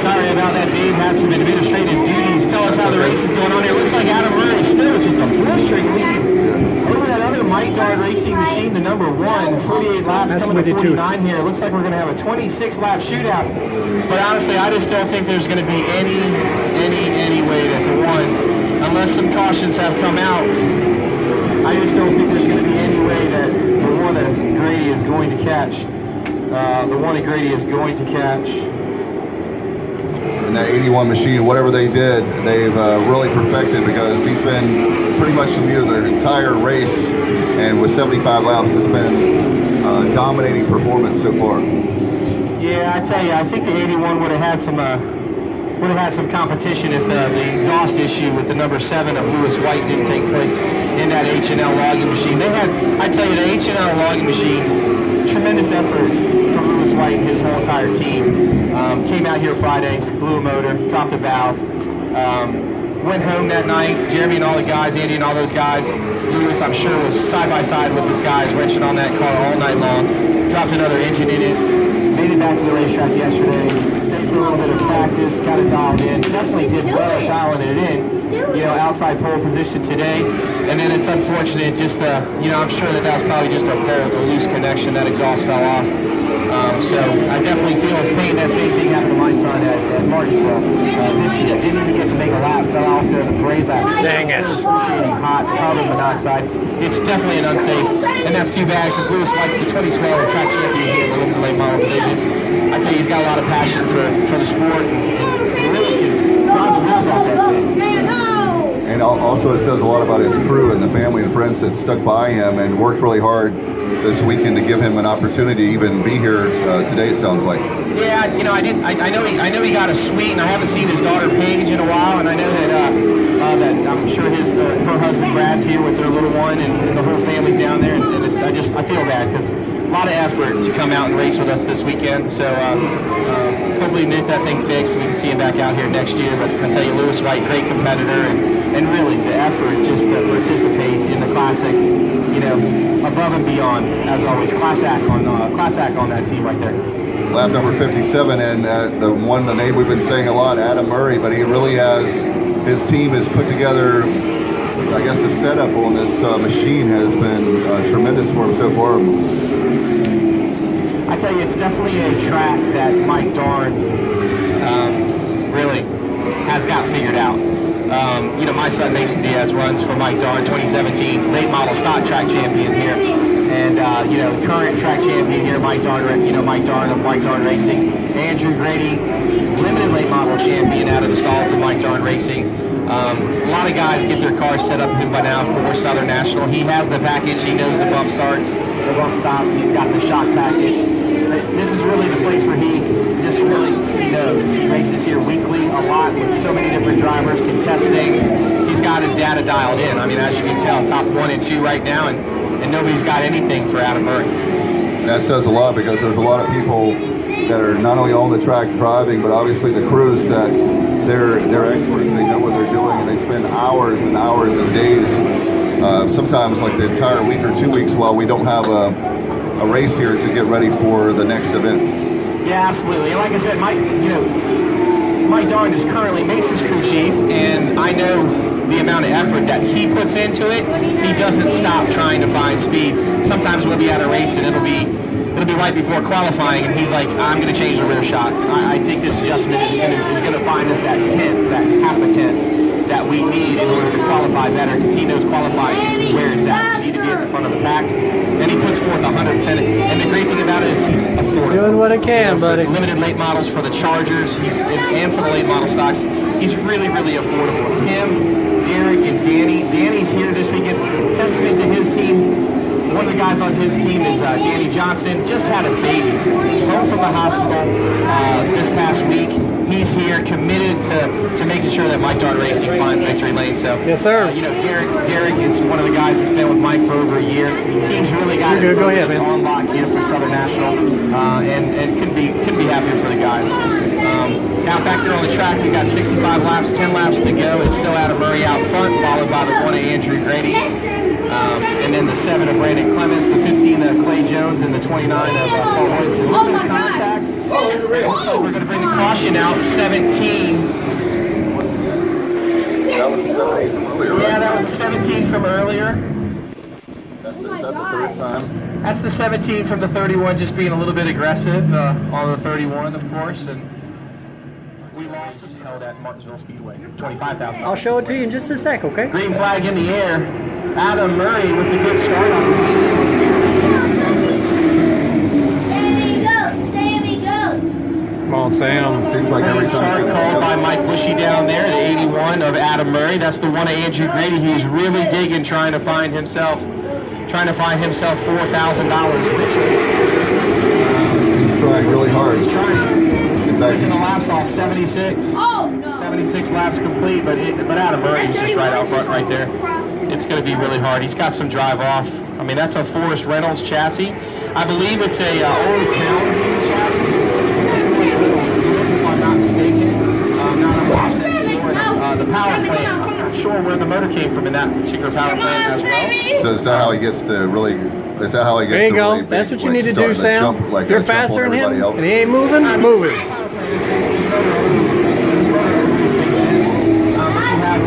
Sorry about that, Dave. Had some administrative duties. Tell us how the race is going on here. Looks like Adam Murray still just a blistering lead over that other Mike Dard Racing machine, the number 1. 48 laps That's coming to with you, too. 49 here. Looks like we're going to have a 26-lap shootout. But honestly, I just don't think there's going to be any way that the 1, unless some cautions have come out, I just don't think there's going to be any way that the 1 at Grady is going to catch. The 1 at Grady is going to catch. And that 81 machine, whatever they did, they've really perfected because he's been pretty much the entire race, and with 75 laps, it's been dominating performance so far. Yeah, I tell you, I think the 81 would have had some competition if the exhaust issue with the number 7 of Lewis White didn't take place in that H&L logging machine. They had, I tell you, the H&L logging machine, tremendous effort from Lewis White and his whole entire team. Came out here Friday, blew a motor, dropped a valve, went home that night. Jeremy and all the guys, Andy and all those guys, Lewis, I'm sure, was side by side with his guys, wrenching on that car all night long. Dropped another engine in it, made it back to the racetrack yesterday, stayed for a little bit of practice, got it dialed in. Definitely did well at dialing it in. You know, outside pole position today. And then it's unfortunate, just, you know, I'm sure that was probably just a loose connection, that exhaust fell off. So I definitely feel his pain. That same thing happened to my son at Martinsville this year. Didn't even get to make a lap, fell off there the parade lap. Dang it. Excruciating hot, carbon monoxide. It's definitely an unsafe, and that's too bad because Lewis White's the 2012 track champion here in the limited late model division. I tell you, he's got a lot of passion for the sport and really can drive the wheels off that thing. And also it says a lot about his crew and the family and friends that stuck by him and worked really hard this weekend to give him an opportunity to even be here today, it sounds like. Yeah, you know, I know he got a suite, and I haven't seen his daughter Paige in a while, and I know that that I'm sure her husband Brad's here with their little one, and the whole family's down there, and I feel bad because a lot of effort to come out and race with us this weekend. So hopefully get that thing fixed, and we can see him back out here next year. But I tell you, Lewis White, great competitor, and really the effort just to participate in the classic, you know, above and beyond, as always. Class act on that team right there. Lap number 57, and the name we've been saying a lot, Adam Murray, but he really has, his team has put together, I guess the setup on this machine has been tremendous for him so far. I tell you, it's definitely a track that Mike Darn really has got figured out. You know, my son Mason Diaz runs for Mike Darn, 2017 late model stock track champion here, and you know, current track champion here, Mike Darn of Mike Darn Racing. Andrew Grady, limited late model champion out of the stalls of Mike Darn Racing. A lot of guys get their cars set up by now for Southern National. He has the package. He knows the bump starts, the bump stops. He's got the shock package. This is really the place where he just really knows. He races here weekly a lot with so many different drivers, can test things. He's got his data dialed in. I mean, as you can tell, top 1 and 2 right now, and nobody's got anything for Adam Murray. That says a lot because there's a lot of people that are not only on the track driving, but obviously the crews that they're experts. They know what they're doing, and they spend hours and hours and days, sometimes like the entire week or 2 weeks, while we don't have a race here to get ready for the next event. Yeah, absolutely. And like I said, Mike Darn is currently Mason's crew chief, and I know the amount of effort that he puts into it. He doesn't stop trying to find speed. Sometimes we'll be at a race and it'll be it'll be right before qualifying, and he's like, I'm going to change the rear shock. I think this adjustment is going to find us that tenth, that half a tenth that we need in order to qualify better, because he knows qualifying is where it's at. We need to be at the front of the pack, and he puts forth 110. And the great thing about it is he's affordable. Doing what he can, buddy. Limited late models for the Chargers, and for the late model stocks. He's really, really affordable. It's him, Derek, and Danny. Danny's here this weekend. Testament to his team. One of the guys on his team is Danny Johnson. Just had a baby. Home from the hospital this past week. He's here, committed to making sure that Mike Darn Racing finds victory lane. So, yes, sir. Derek is one of the guys that's been with Mike for over a year. Team's really got it go ahead, man. on lock here for Southern National, and couldn't be happier for the guys. Now back there on the track, we got 65 laps, 10 laps to go. It's still Adam Murray out front, followed by the 1 of Andrew Grady. And then the 7 of Brandon Clements, the 15 of Clay Jones, and the 29 of Paul Royce. Oh my God! So we're going to bring the caution out, 17. That was earlier, Yeah, right? that was the 17 from earlier. That's the third time. That's the 17 from the 31, just being a little bit aggressive on the 31, of course. And we lost, held at Martinsville Speedway, 25,000. I'll show it to you in just a sec, okay? Green flag in the air. Adam Murray with a good start on the Sammy, go! Come on, Sam. Seems like every start time. called by Mike Bushy down there, the 81 of Adam Murray. That's the 1 of Andrew Grady, who's really digging, trying to find himself $4,000 He's trying really hard. He's trying. In fact, In the laps, all 76. Oh no! 76 laps complete, but Adam Murray's just right out front right there. It's going to be really hard. He's got some drive off. I mean, that's a Forrest Reynolds chassis. I believe it's a old Townsend chassis. If I'm not mistaken. Not 100% sure. The power plant. I'm not sure where the motor came from in that particular power plant as well. so is that how he gets the really? Is that how he gets? There you the go. really That's big, what you need to do, starting Sam. jump, like If you're jump on faster than everybody him else? and he ain't moving, move it.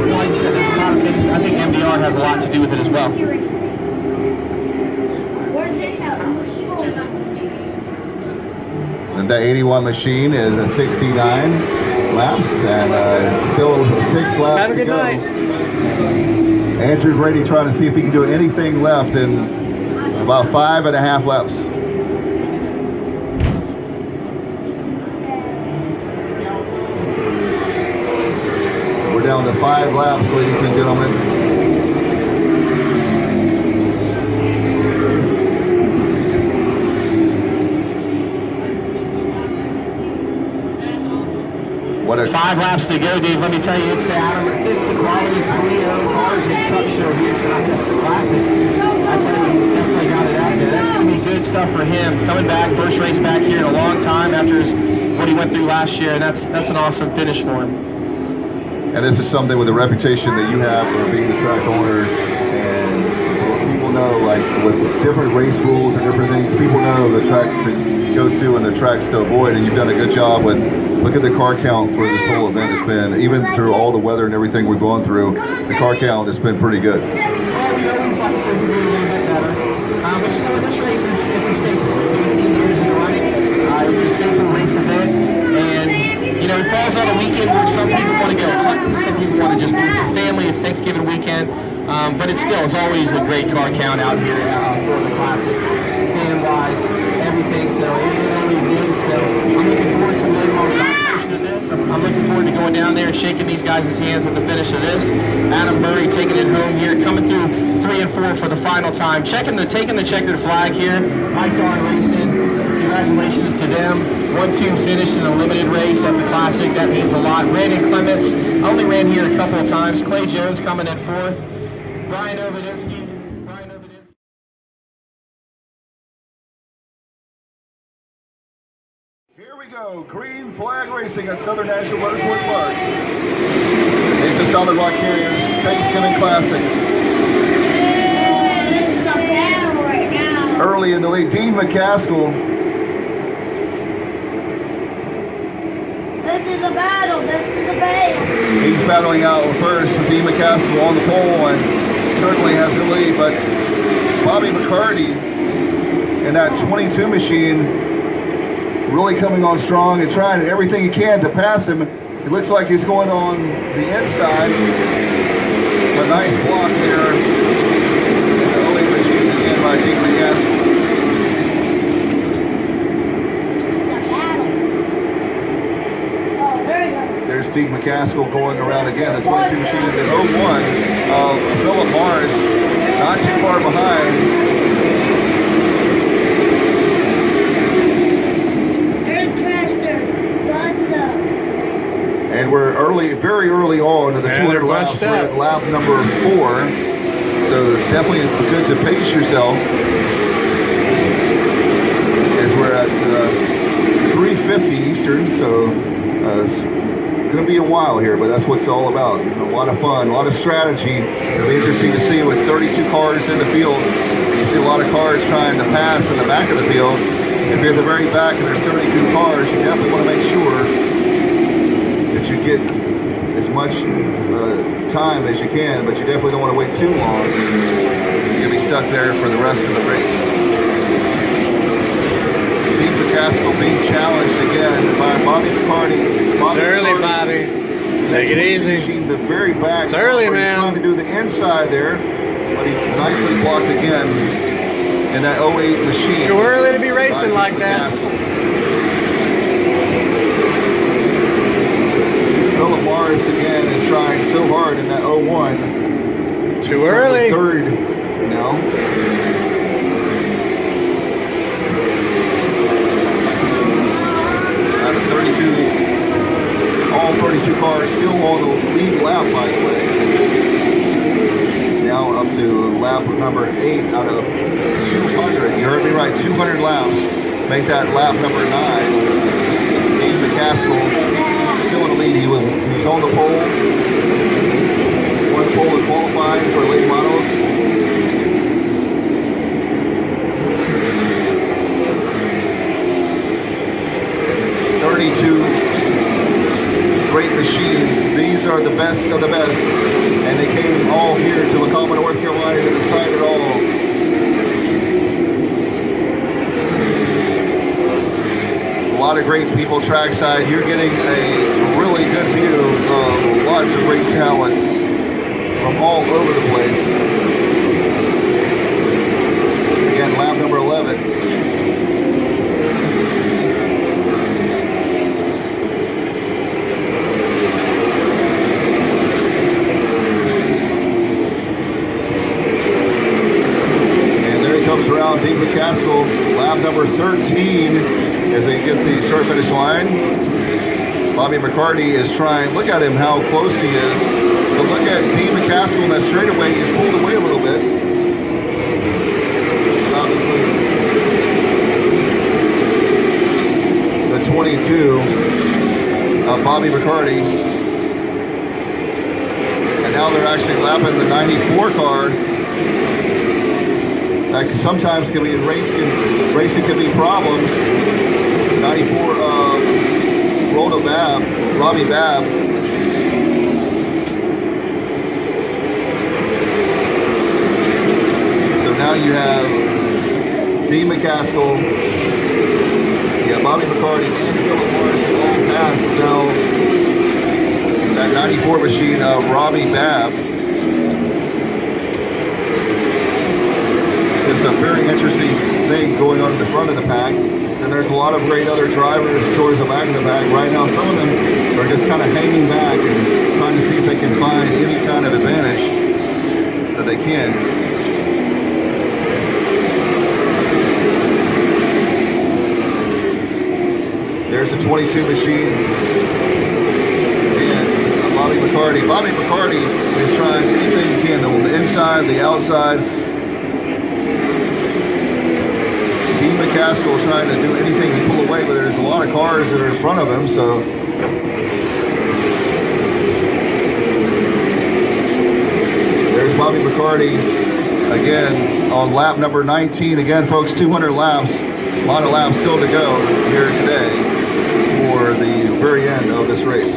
Like I said, there's a lot of things. I think MDR has a lot to do with it as well. Where's this out? And that 81 machine is a 69 laps and still 6 laps Have a to good go. night. Andrew Grady trying to see if he can do anything left in about 5.5 laps. We're down to 5 laps, ladies and gentlemen. What a 5 laps to go, Dave. Let me tell you, it's the quality 3-0 cars and truck show here tonight at the Classic. I tell you, he's definitely got it out there. That's going to be good stuff for him. Coming back, first race back here in a long time after what he went through last year, and that's an awesome finish for him. And this is something with the reputation that you have for being the track owner, and people know, like, with different race rules and different things, people know the tracks to go to and the tracks to avoid, and you've done a good job with, look at the car count for this whole event. It's been, even through all the weather and everything we've gone through, the car count has been pretty good. Well, we always like for it to be a little bit better. But you know, this race is a staple. It's 18 years in running. It's a staple race event. And, you know, it falls on a weekend where some people want to go hunting, some people want to just be with their family. It's Thanksgiving weekend. But it's always a great car count out here for the Classic. Fan-wise, everything. So it always is. So I'm looking forward to the portion of this. I'm looking forward to going down there and shaking these guys' hands at the finish of this. Adam Murray taking it home here, coming through 3 and 4 for the final time. Taking the checkered flag here. Mike Darn Racing, congratulations to them. 1-2 finish in a limited race at the Classic. That means a lot. Brandon Clements only ran here a couple of times. Clay Jones coming in 4th. Brian Ovedinsky. Here we go, green flag racing at Southern National Motorsports Park. It's the Solid Rock Carriers Thanksgiving Classic. This is a battle right now. Early in the lead, Dean McCaskill. This is a battle. This is a battle. He's battling out first with Dean McCaskill on the pole and certainly has the lead, but Bobby McCarty And that 22 machine really coming on strong and trying everything he can to pass him. It looks like he's going on the inside. A nice block there. And the 08 machine again by Dean McCaskill. There's Steve McCaskill going around again. The 22 machine is the 01 of Philip Morris, not too far behind. And we're early, very early on to the 200 laps. We're at lap number 4. So definitely good to pace yourself. As we're at 3:50 Eastern, so it's going to be a while here, but that's what it's all about. A lot of fun, a lot of strategy. It'll be interesting to see with 32 cars in the field. You see a lot of cars trying to pass in the back of the field. If you're at the very back and there's 32 cars, you definitely want to make sure that you get as much time as you can, but you definitely don't want to wait too long. You're going to be stuck there for the rest of the race. Steve McCaskill being challenged again by Bobby McCarty. It's early, Bobby. Take it easy. The very back. It's early, man. He's trying to do the inside there, but he nicely blocked again in that 08 machine. Too early to be racing like that. Philip Morris again is trying so hard in that 01. Too early. Third now. Out of 32, all 32 cars still on the lead lap, by the way. Now up to lap number 8 out of 200. You heard me right, 200 laps. Make that lap number 9. Dean McCaskill still in the lead. He was on the pole. One pole in qualifying for late models. Great machines. These are the best of the best. And they came all here to Lacoma, North Carolina to decide it all. A lot of great people trackside. You're getting a really good view of lots of great talent from all over the place. Again, lap number 11. Around Dean McCaskill, lap number 13 as they get the start-finish line. Bobby McCarty is trying, look at him how close he is. But look at Dean McCaskill in that straightaway, he's pulled away a little bit. Obviously, the 22 of Bobby McCarty. And now they're actually lapping the 94 car. That sometimes can be racing can be problems. 94 Robbie Babb. So now you have Dean McCaskill, Bobby McCarty, and Philip Morris all passed now. That 94 machine of Robbie Babb. It's a very interesting thing going on in the front of the pack. And there's a lot of great other drivers towards the back of the pack. Right now, some of them are just kind of hanging back and trying to see if they can find any kind of advantage that they can. There's the 22 machine. And Bobby McCarty. Bobby McCarty is trying anything he can, the inside, the outside. Dean McCaskill trying to do anything to pull away, but there's a lot of cars that are in front of him, so. There's Bobby McCarty again on lap number 19. Again, folks, 200 laps. A lot of laps still to go here today for the very end of this race.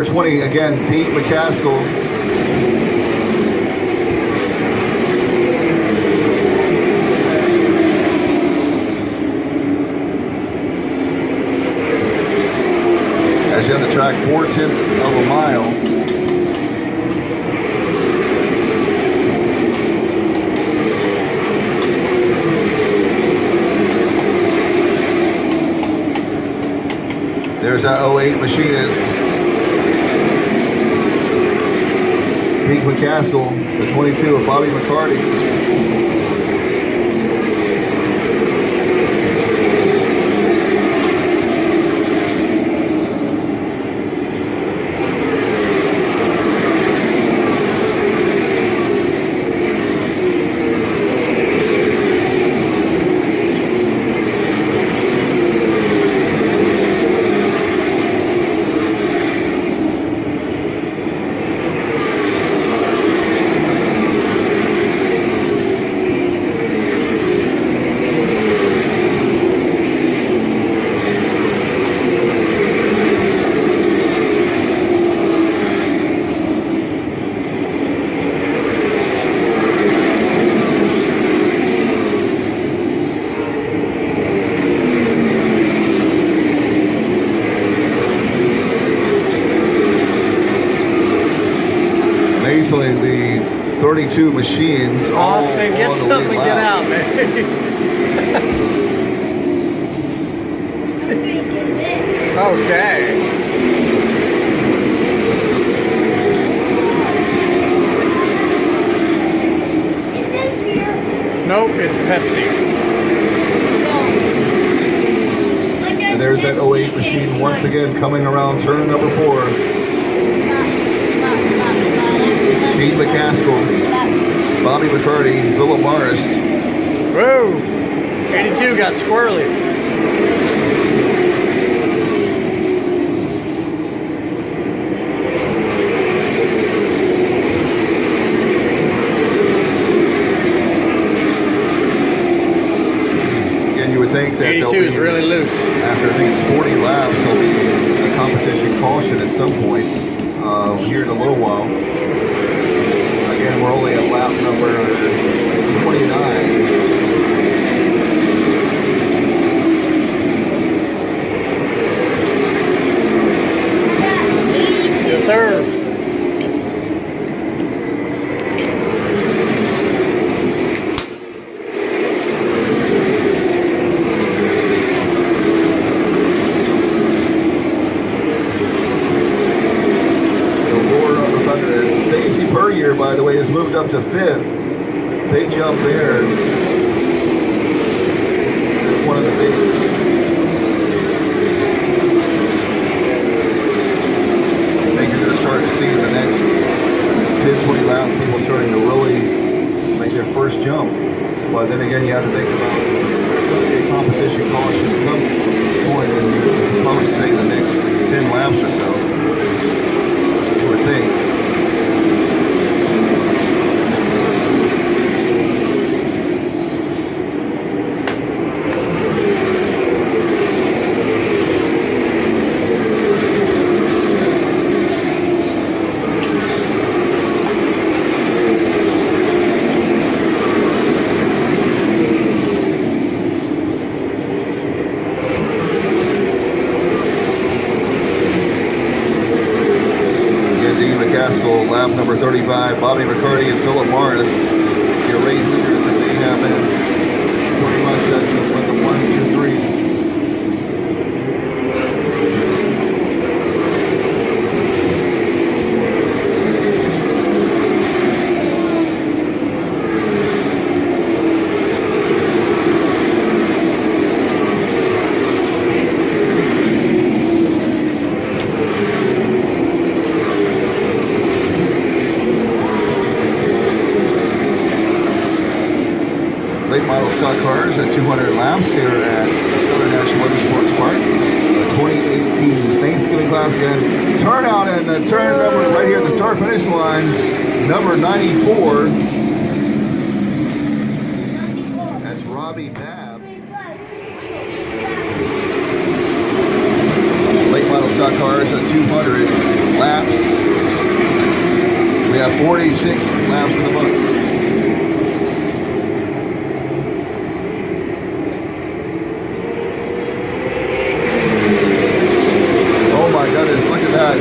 number 20, again, Pete McCaskill. As you have the track 4/10 of a mile. There's that 08 machinist, Pete McCaskill, the 22 of Bobby McCarty. Amazingly, the 32 machines. Austin, get on the something, lead get lap. out, man. Okay. Nope, it's Pepsi. And there's that 08 machine once again coming around turn number 4. Pete McCaskill, Bobby McCarty, Philip Morris. Whoa! 82 got squirrely. Again, you would think that 82 is really loose. after I think it's 40 laps, there'll be a competition caution at some point here in a little while. Again, we're only at lap number 29. Yes, sir. By the way, has moved up to 5th. Big jump there. That's one of the big. I think you're going to start to see in the next 10, 20 laps people starting to really make their first jump. But then again, you have to think about a competition caution at some point, and probably say the next 10 laps or so. You would think. Lap number 35, Bobby McCarty and Philip Morris, your race leaders that they have in. Pretty much that's what the 1, 2, 3. Late model stock cars at 200 laps here at Southern National Motorsports Park. 2018 Thanksgiving class again. Turnout and turn number right here at the start finish line, number 94. That's Robbie Babb. Late model stock cars at 200 laps. have 46 laps in the book. Oh my goodness, look at that.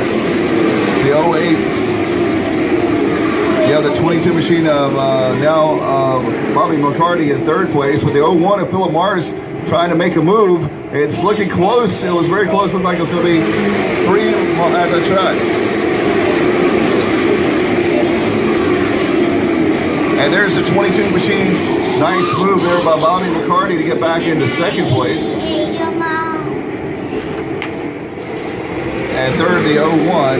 The 08. You have the 22 machine of Bobby McCarty in third place with the 01 of Philip Morris trying to make a move. It's looking close. It was very close. Looked like it was going to be 3 at the track. And there's the 22 machine. Nice move there by Bobby McCarty to get back into second place. And third, the 01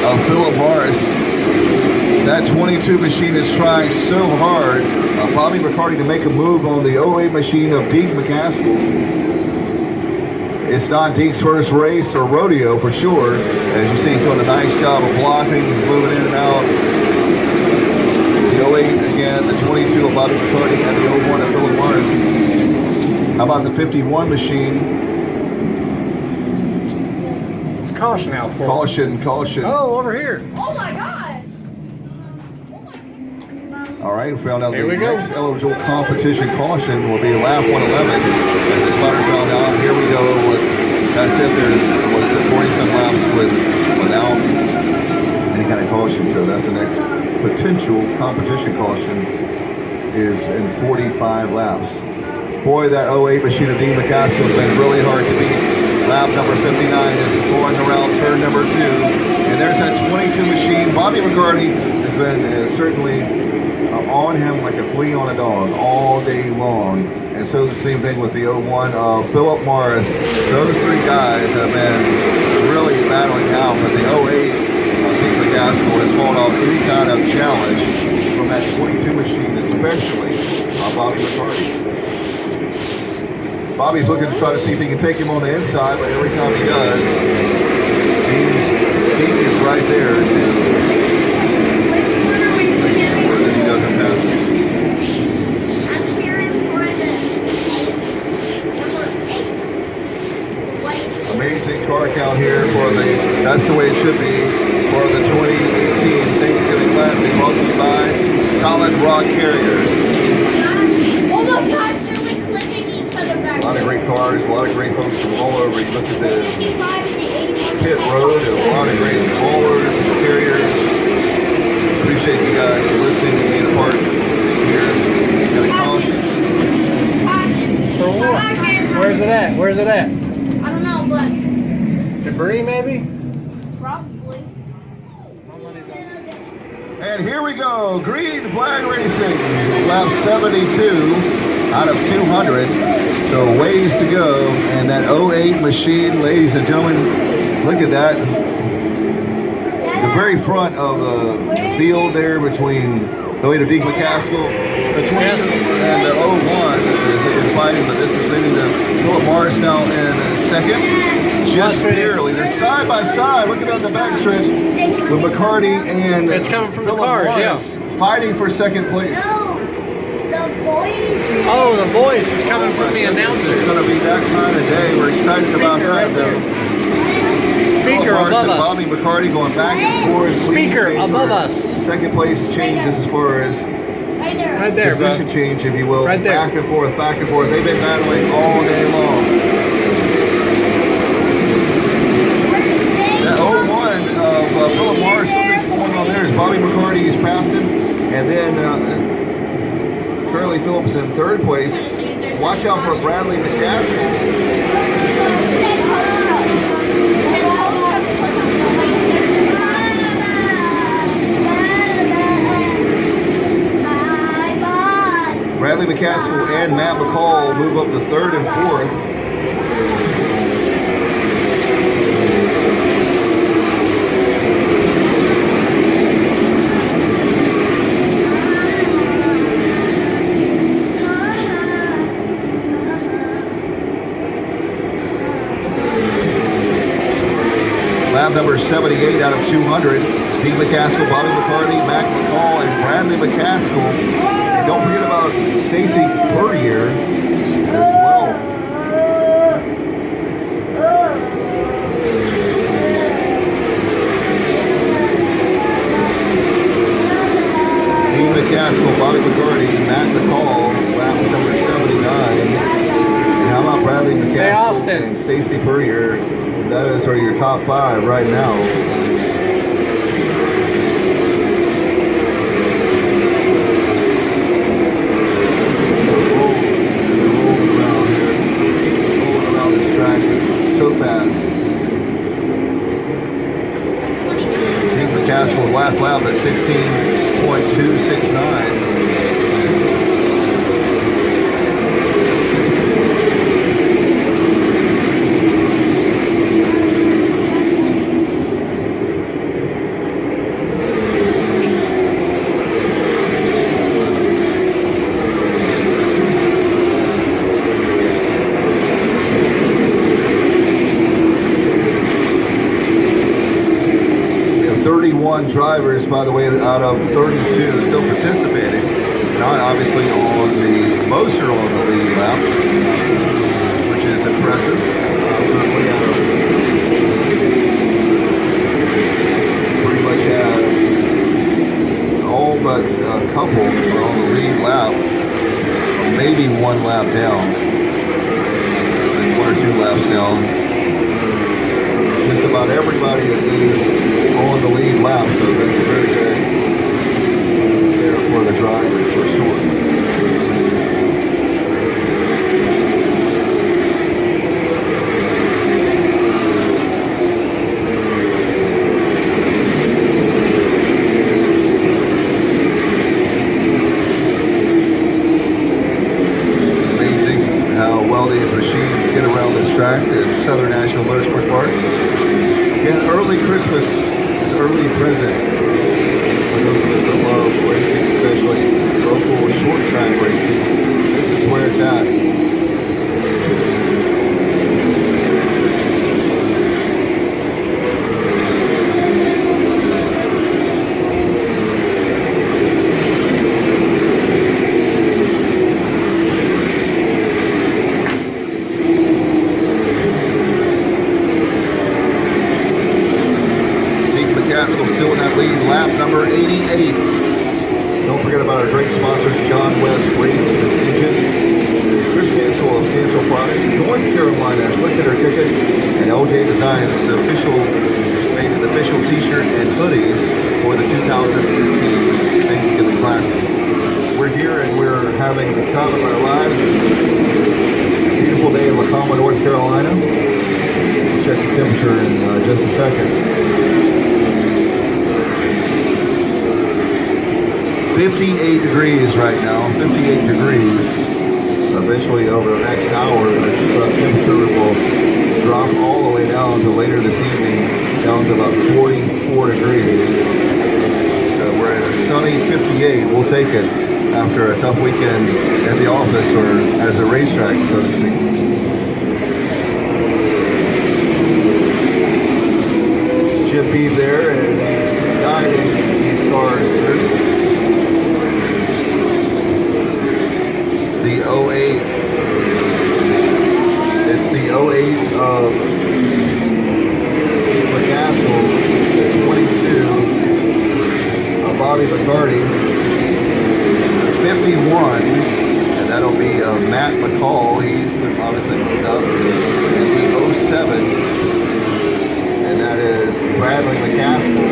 of Philip Morris. That 22 machine is trying so hard. Bobby McCarty to make a move on the 08 machine of Deke McCaskill. It's not Deke's first race or rodeo for sure. As you see, he's doing a nice job of blocking, moving in and out. The 08 again, the 22 of Bobby McCarty and the 01 of Philip Morris. How about the 51 machine? It's caution out for. Caution, caution. Oh, over here. Oh my gosh! All right, we found out Here the we go. next eligible competition caution will be lap 111. And this ladder found out. Here we go. That's it. There's 47 laps without any kind of caution. So that's the next potential competition caution is in 45 laps. Boy, that 08 machine of Dean McCaskill has been really hard to beat. Lap number 59 is going around turn number 2. And there's that 22 machine. Bobby McCarty has been certainly on him like a flea on a dog all day long. And so the same thing with the 01 of Philip Morris. Those 3 guys have been really battling out, but the 08 of Deke McCaskill has fought off any kind of challenge from that 22 machine, especially Bobby McCarty. Bobby's looking to try to see if he can take him on the inside, but every time he does, Deke is right there. Amazing car count here for that's the way it should be for the 2018 Thanksgiving Classic, brought to you by Solid Rock Carrier. Oh my gosh, they're like clipping each other back. A lot of great cars, a lot of great folks from all over. You look at the 55 and the 81. pit road, and a lot of great haulers and carriers. Appreciate you guys listening and being a part here. Got a caution. For what? Where's it at? Where's it at? I don't know, but Debris, maybe? probably. My money's on it. And here we go, green flag racing, lap 72 out of 200. So ways to go, and that 08 machine, ladies and gentlemen, look at that. The very front of the field there between the 08 of Deke McCaskill, the 20 and the 01 they've been fighting, but this is leading to Philip Morris now in second. Just barely. They're side by side. Look at that in the backstretch with McCarty and It's coming from the Philip cars, Morris fighting for second place. No, the voice. Oh, the voice is coming from the announcer. It's going to be that kind of day. We're excited about that, right though. Speaker Philip Morris above and us. Bobby McCarty going back and forth. Speaker Please above for us. Second place changes as far as Right there. Right there, bro. position change, if you will. Right there. Back and forth, back and forth. They've been battling all day long. That 01 of Philip Morris, something's going on there. Bobby McCarty has passed him. And then Curly Phillips in third place. Watch out for Bradley McCaskill. Bradley McCaskill and Matt McCall move up to third and fourth. Lap number 78 out of 200. Pete McCaskill, Bobby McCarty, Mac McCall, and Bradley McCaskill. And don't forget about Stacy Puryear as well. Bobby McCarty, Matt McCall, lap number 79. And how about Bradley McCaskill Hey, Austin. and Stacy Purrier? Those are your top 5 right now. So fast. Pete McCaskill's last lap at 16.269. Drivers, by the way, out of 32 still participating. Not obviously on the most are on the lead lap, which is impressive. Certainly out of pretty much all but a couple are on the lead lap, maybe one lap down, like 1 or 2 laps down. Just about everybody is on the lead lap, so that's very good there for the drivers for sure. Amazing how well these machines get around this track at Southern National Motorsports Park. Again, early Christmas. Early present for those of us that love racing, especially local short track racing. This is where it's at. Still in that lead, lap number 88. Don't forget about our great sponsors, John West Racing and Engines, Chris Hansel of Hansel Products, North Carolina, Look at our ticket, and LJ Designs, the official t-shirt and hoodies for the 2015 Thanksgiving Classic. We're here and we're having the time of our lives. Beautiful day in Lacoma, North Carolina. We'll check the temperature in just a second. 58 degrees right now, 58 degrees. Eventually over the next hour, the temperature will drop all the way down to later this evening, down to about 44 degrees. So we're at a sunny 58, we'll take it after a tough weekend at the office or at the racetrack, so to speak. Chip Beebe there as he's guiding these cars through. The 08. It's the 08 of McCaskill, the 22 of Bobby McCarty, the 51, and that'll be Matt McCall. He's been obviously moved up. And the 07, and that is Bradley McCaskill.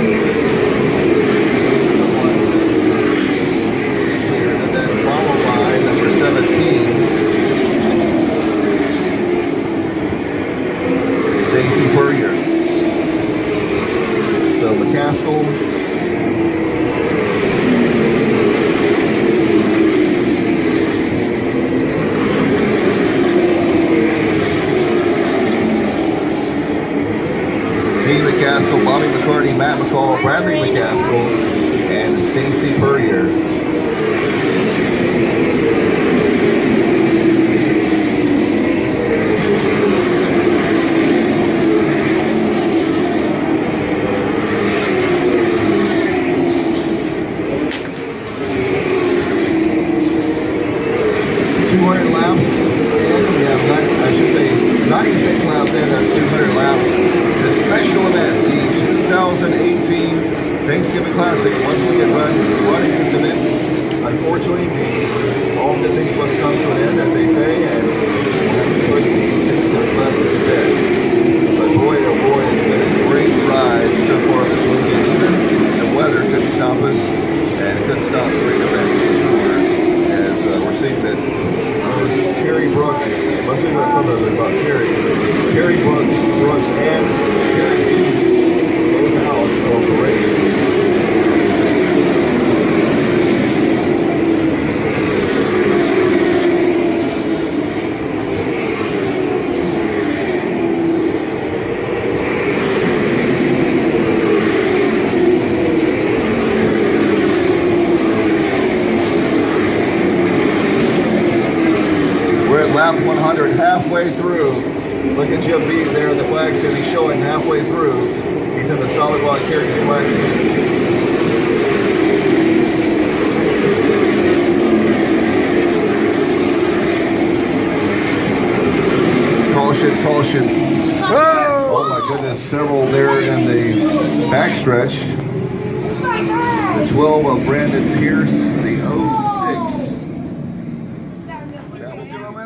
And then followed by number 17, Stacy Purrier. So McCaskill, McCaskill, Bobby McCarty, Matt McCall, Bradley McCaskill, and Stacy Purrier. Laps. Yeah, I should say 96 laps in, that's 200 laps. The special event, the 2018 Thanksgiving Classic. Once we get running this event, unfortunately, all good things must come to an end, as they say, and we'll have to put things to the left of the day. But boy, oh boy, it's been a great ride so far this weekend. Even the weather couldn't stop us, and it couldn't stop the great event as we're seeing that Terry Brooks, must be about something about Terry Brooks and Terry Peace both out of the race. Lap 100, halfway through. Look at Jim B there in the flag stand. He's showing halfway through. He's in the solid block carrying the flag stand. Caution. Whoa! Oh my goodness, several there in the backstretch. The 12 of Brandon Pierce, the 06.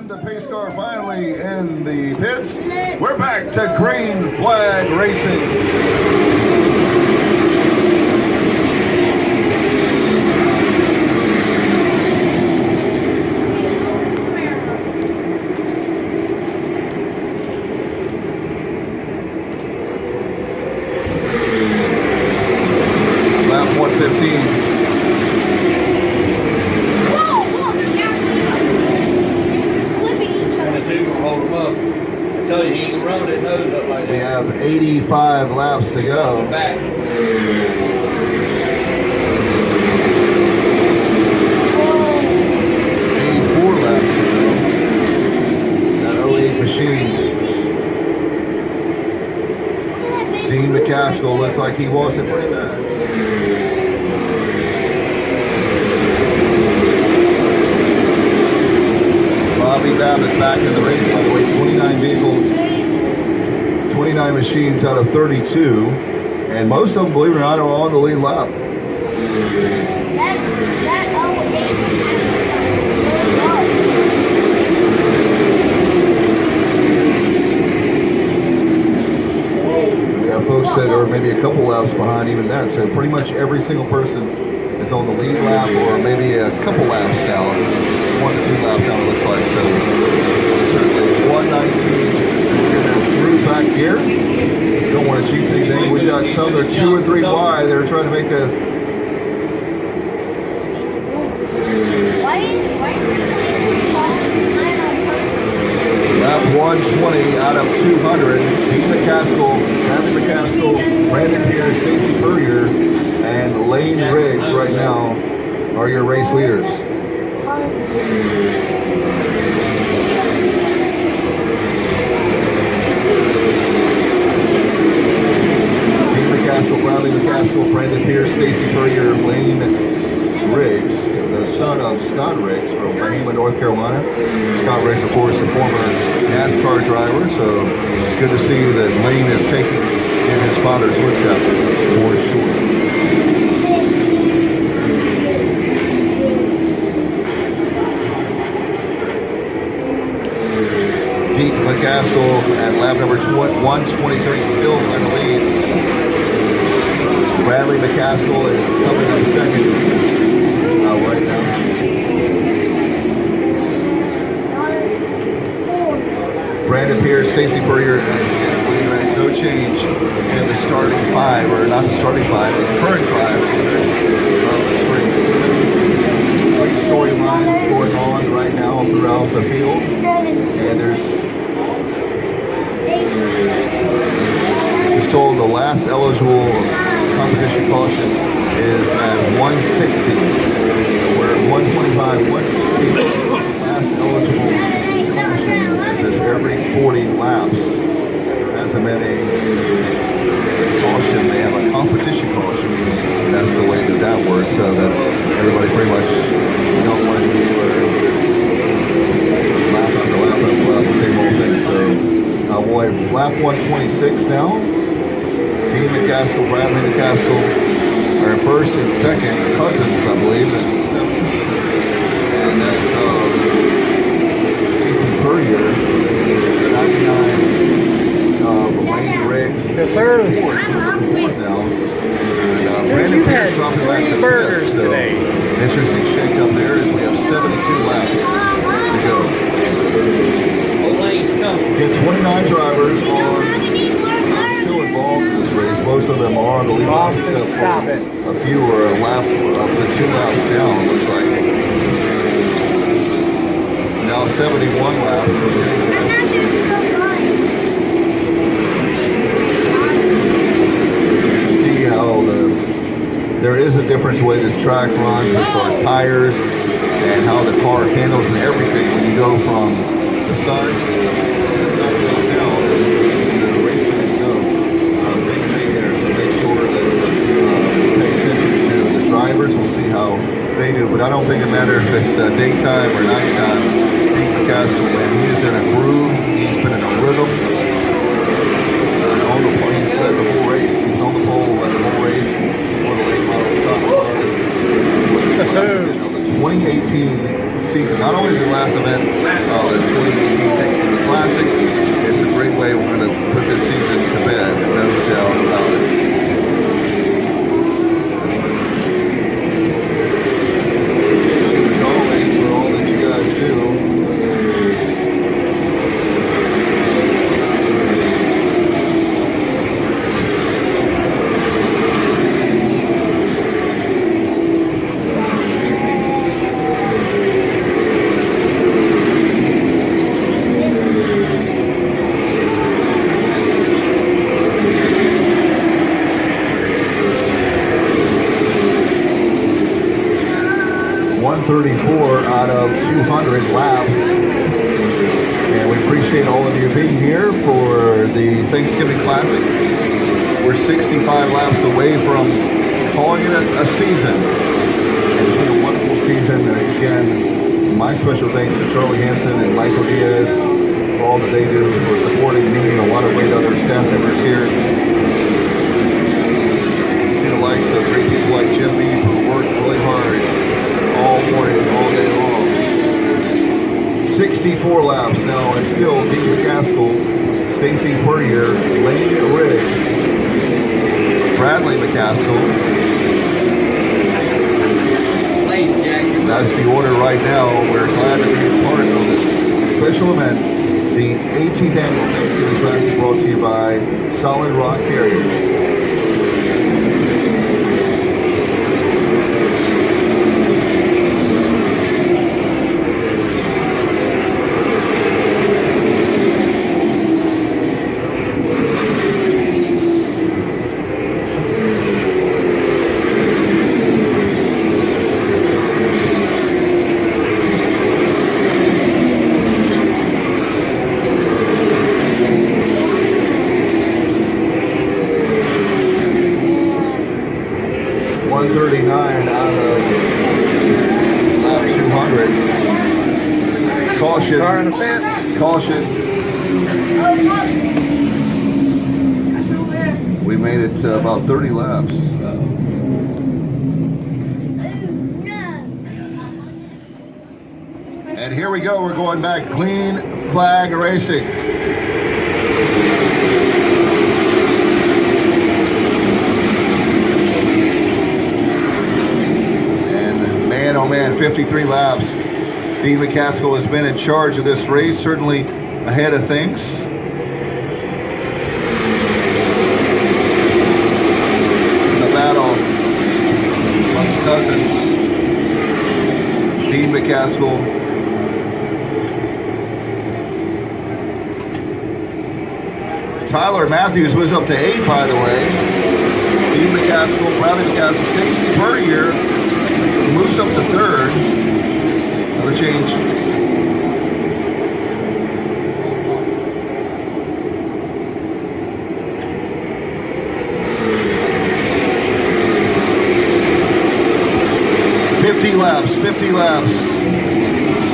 The pace car finally in the pits. We're back to green flag racing. Lap 115. Hold him up. I tell you, he ain't run that nose up like that. We have 85 laps to go. Back. 84 laps to go. That 08 machine. Dean McCaskill looks like he wants it pretty bad. Bobby Babb is back in the race, by the way. 29 vehicles, 29 machines out of 32, and most of them, believe it or not, are on the lead lap. We have folks that are maybe a couple laps behind even that, so pretty much every single person is on the lead lap or maybe a couple laps down, 1 to 2 laps down it looks like. So certainly 119, we're going to through back here. Don't want to cheat anything. We've got some that are 2 or 3 wide. They're trying to make a lap 120 out of 200. Dean McCaskill, Bradley McCaskill, Brandon Pierce, Stacy Furrier, and Lane Riggs right now are your race leaders. Dean McCaskill, Bradley McCaskill, Brandon Pierce, Stacy Furrier, Lane Riggs, the son of Scott Riggs from Bahama, North Carolina. Scott Riggs, of course, a former NASCAR driver, so it's good to see that Lane is taking in his father's footsteps for sure. Pete McCaskill at lap number 123, still in the lead. Bradley McCaskill is coming up second right now. Brandon Pierce, Stacy Furrier, and no change in the starting 5, or not the starting 5, the current 5 of the sprint. Great storylines going on right now throughout the field, and there's just told the last eligible competition caution is at 160. So we're at 125, 160. Last eligible caution is every 40 laps. There hasn't been a caution. They have a competition caution. That's the way that works. So that everybody pretty much, you don't want to do lap after lap after lap, the same old thing. So we'll have lap 126 now. Dean McCaskill, Bradley McCaskill are first and second, cousins, I believe. sir. Fourth now. And, Brandon You've Pierce had dropping back 3 to burgers fifth, so today. interesting shake up there as we have 72 laps to go. Again, 29 drivers are still involved in this race. Most of them are on the lead. Austin, except for stop it. a few are a lap up to 2 laps down, looks like. Now 71 laps. See how there is a difference the way this track runs as far as tires and how the car handles and everything when you go from the side down, the race fans know big thing there. So make sure that pay attention to the drivers. We'll see how they do, but I don't think it matters if it's daytime or nighttime. Pete McCaskill, when he is in a groove, he's been in a rhythm. On the pole, he's led the whole race. He's on the pole, led the whole race. One of the late model stock cars. The 2018 season. Not only is the last event the 2018 Thanks to the Classic, it's a great way we're going to put this season to bed. No doubt about it. As always, for all that you guys do. Out of 200 laps, and we appreciate all of you being here for the Thanksgiving Classic. We're 65 laps away from calling it a season. It's been a wonderful season. Again, my special thanks to Charlie Hansen and Michael Diaz for all that they do for supporting me and a lot of great other staff members here. You see the likes of great people like Jim Beebe who work really hard all morning, all day long. 64 laps now, and still Dean McCaskill, Stacy Puryear, Lane Riggs, Bradley McCaskill. That's the order right now. We're glad to be a part of this special event, the 18th annual Thanksgiving Classic, brought to you by Solid Rock Carriers. 139 out of lap 200. Caution. Car on the fence. Caution. We made it to about 30 laps. And here we go. We're going back. Clean flag racing. Man, oh man, 53 laps. Dean McCaskill has been in charge of this race, certainly ahead of things. The battle amongst cousins. Dean McCaskill. Tyler Matthews was up to 8, by the way. Dean McCaskill, Bradley McCaskill, Stacy Puryear moves up to 3rd. Another change. Fifty laps.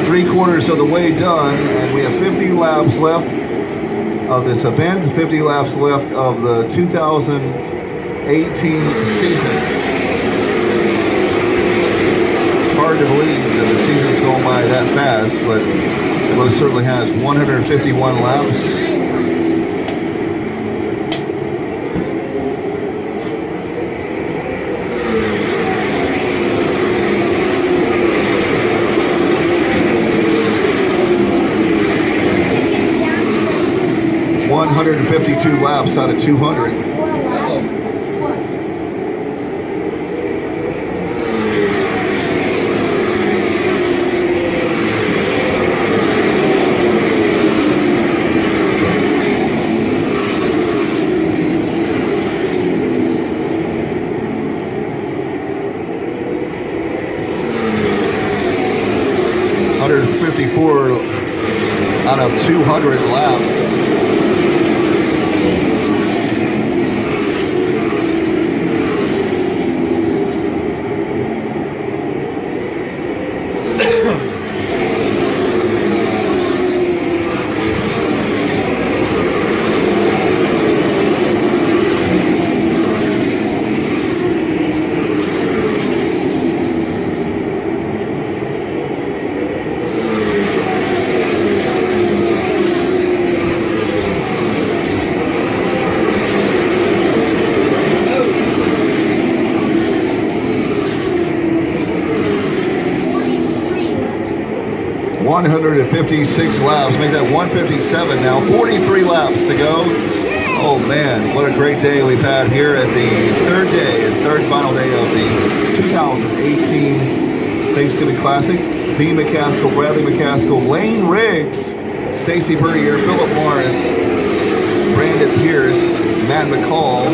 3/4 of the way done, and we have 50 laps left of this event, 50 laps left of the 2018 season. Hard to believe that the season's going by that fast, but it most certainly has. 151 laps. 152 laps out of 200. Four laps? What? 154 out of 200 laps. $43. 156 laps, make that 157 now, 43 laps to go. Oh man, what a great day we've had here at the third final day of the 2018 Thanksgiving Classic. Dean McCaskill, Bradley McCaskill, Lane Riggs, Stacy Bernier, Philip Morris, Brandon Pierce, Matt McCall,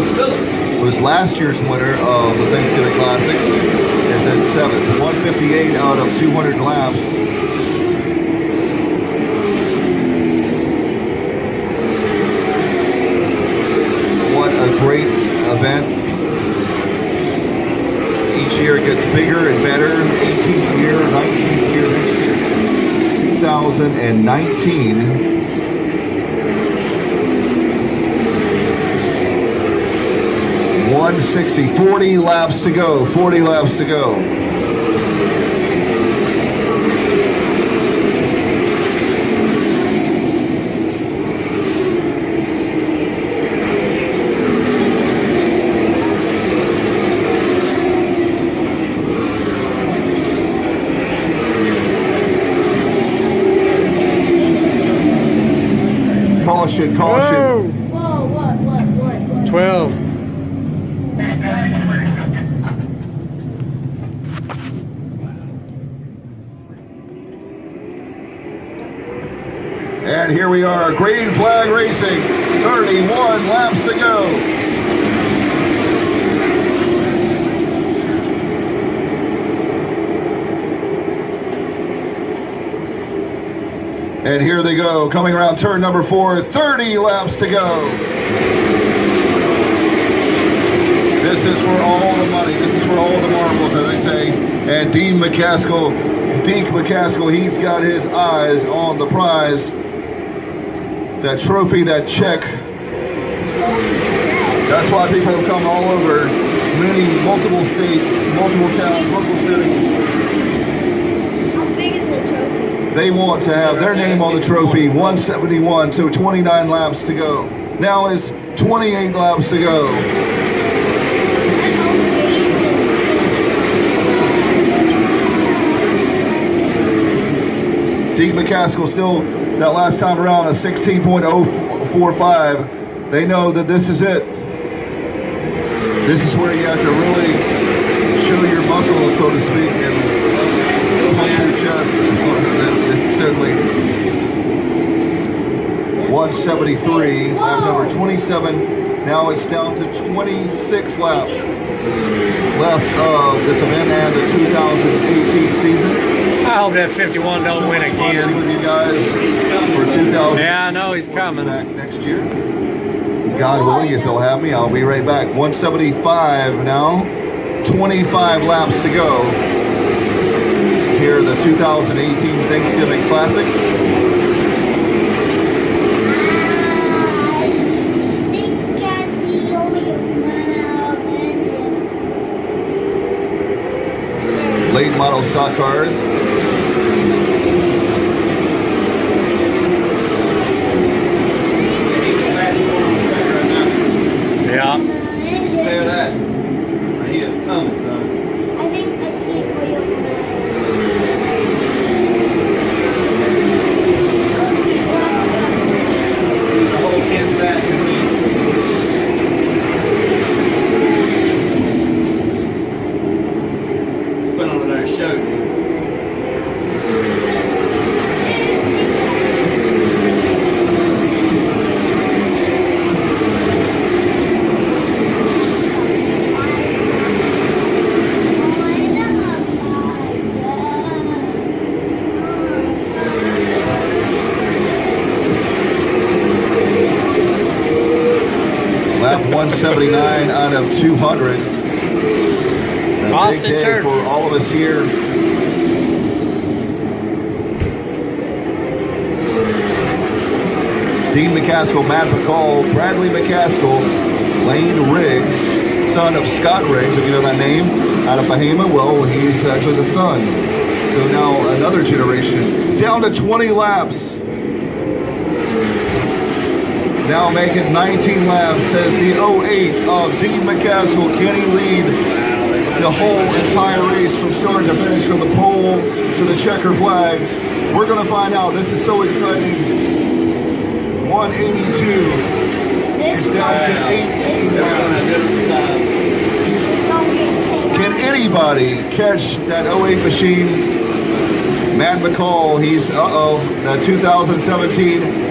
was last year's winner of the Thanksgiving Classic, is at 7th. 158 out of 200 laps. Great event. Each year it gets bigger and better. 18th year, 19th year this year. 2019. $160, 40 laps to go. 40 laps to go. Caution. Whoa, what? 12. And here we are, green flag racing, 31 laps to go. And here they go, coming around turn number 4, 30 laps to go. This is for all the money. This is for all the marbles, as they say. And Deke McCaskill, he's got his eyes on the prize. That trophy, that check. That's why people have come all over, multiple states, multiple towns, local cities. How big is the trophy? They want to have their name on the trophy. 171, so 29 laps to go. Now it's 28 laps to go. Deke McCaskill still, that last time around, a 16.045. They know that this is it. This is where you have to really show your muscles, so to speak, and pump your chest. Certainly. 173, lap number 27. Now it's down to 26 laps left of this event and the 2018 season. I hope that 51 don't win again. With you guys for 2000. Yeah, I know he's coming. Back next year. God willing, if they'll have me, I'll be right back. 175 now. 25 laps to go. Here, the 2018 Thanksgiving Classic. Late model stock cars. Yeah. Tell that. I need it coming, son. I think I see oil coming The whole 10 fast and 179 out of 200. A Austin big day Church. for all of us here. Dean McCaskill, Matt McCall, Bradley McCaskill, Lane Riggs, son of Scott Riggs, if you know that name, out of Bahama. Well, he's actually the son. So now another generation. Down to 20 laps. Now making 19 laps, says the 08 of Dean McCaskill. Can he lead the whole entire race from start to finish, from the pole to the checker flag? We're going to find out. This is so exciting. 182 is down to 18. Can anybody catch that 08 machine? Matt McCall, he's, that 2017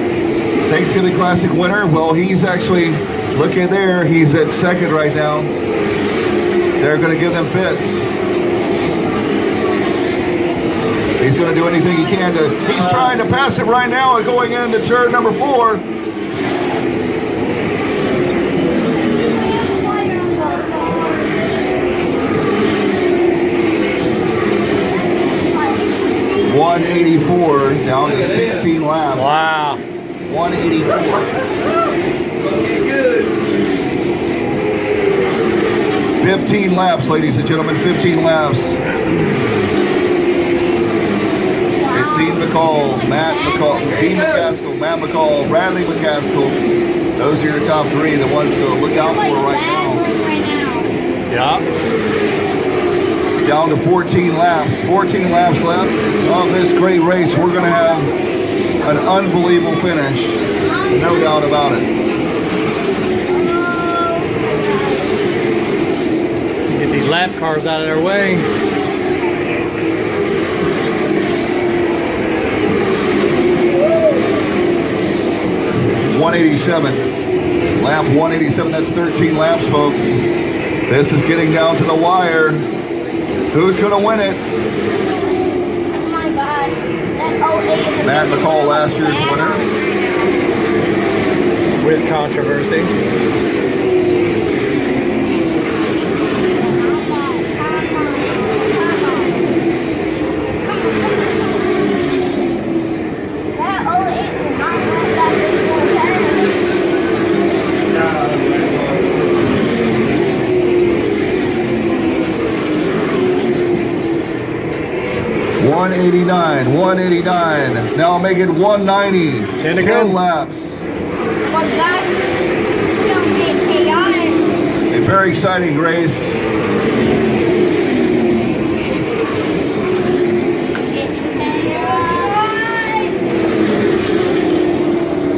Thanksgiving Classic winner. Well, he's actually, look at there, he's at second right now. They're going to give them fits. He's going to do anything he can to, he's trying to pass it right now and going into turn number 4. $184 down to 16 laps. Wow. 184. Good. 15 laps, ladies and gentlemen, 15 laps. It's Dean McCall, Matt McCall, Dean McCaskill, Matt McCall, Bradley McCaskill. Those are your top 3, the ones to look out for right now. Yeah. Down to 14 laps. 14 laps left of this great race. We're going to have an unbelievable finish. No doubt about it. Get these lap cars out of their way. $187. Lap 187. That's 13 laps, folks. This is getting down to the wire. Who's going to win it? Oh my gosh. That 08. Matt McCall, last year's winner. With controversy. That 08 will not let that big boy pass. 189. Now make it 190. 10 to go. 10 laps. Well, that's going to get chaotic. A very exciting race. It's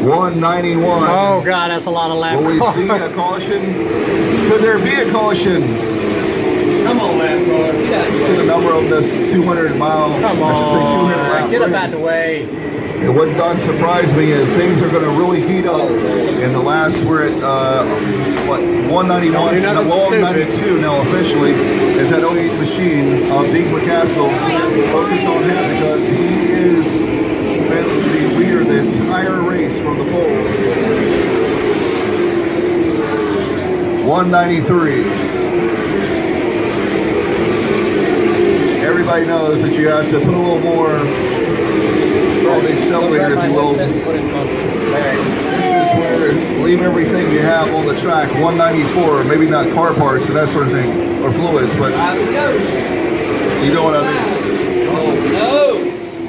191. Oh God, that's a lot of lap Will we cars. see a caution? Could there be a caution? Come on, man, bro. Get out See the number of this 200 mile. Come I should say 200 on, lap get up race. out the way. And what does surprise me is things are going to really heat up. In the last, we're at, 191, Don't do nothing well, stupid. 92 now officially, is that 08 machine of Dean McCaskill. Focus on him because he is been the leader the entire race from the pole. 193. Everybody knows that you have to put a little more on the accelerator, if you will. This is where leave everything you have on the track. 194, maybe not car parts and that sort of thing, or fluids, but you know what I mean. Oh,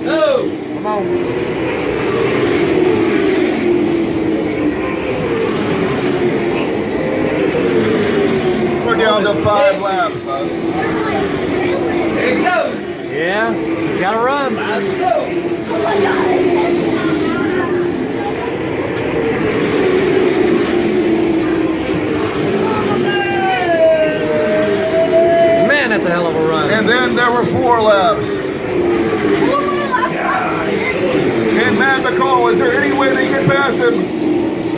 no. No. Come on. We're down to 5 laps. There you go. Yeah, he's got to run. Let's go. Oh my God. Man, that's a hell of a run. And then there were 4 laps. And Matt McCall, is there any way they get past him?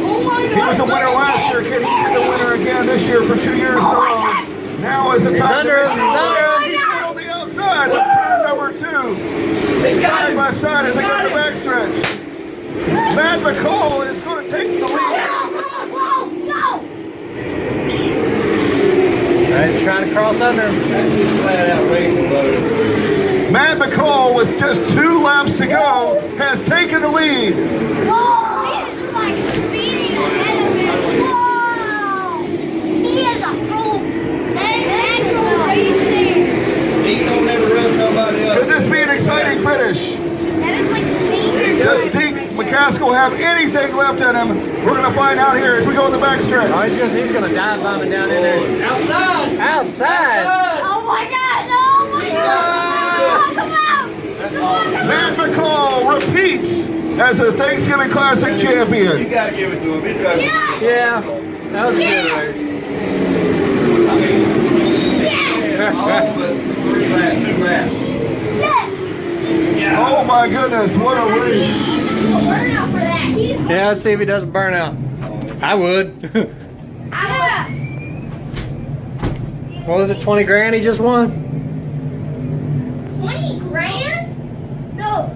Oh my God. He was a winner last year. Can he be the winner again this year for 2 years in a row? Now is the time under to him, he's under him. He's on the outside. Turn number 2. Side by side as they go to the backstretch. Matt McCall is going to take the lead. No. trying to cross under him. That's just flat out racing loaded. Matt McCall, with just 2 laps to go, has taken the lead. Whoa! He is like speeding ahead of him. Whoa! He is a pro. That is natural racing. He don't never run nobody else. Could this be an exciting finish? That is like senior. Does Deke McCaskill have anything left in him? We're going to find out here as we go in the backstretch. Oh, he's gonna dive bombing down in there. Outside! Outside! Oh my God! Oh my God! Come on! Come on! Matt McCall repeats as a Thanksgiving Classic You champion. gotta give it to him. He drove. Yes! Yeah, that was a good race. I mean, Yes! all but 3 laps, 2 laps. Yes! Oh my goodness, what a race. He's a burnout for that. He's Yeah, let's see if he doesn't burn out. I would. yeah. What was it, 20 grand he just won? 20 grand? No.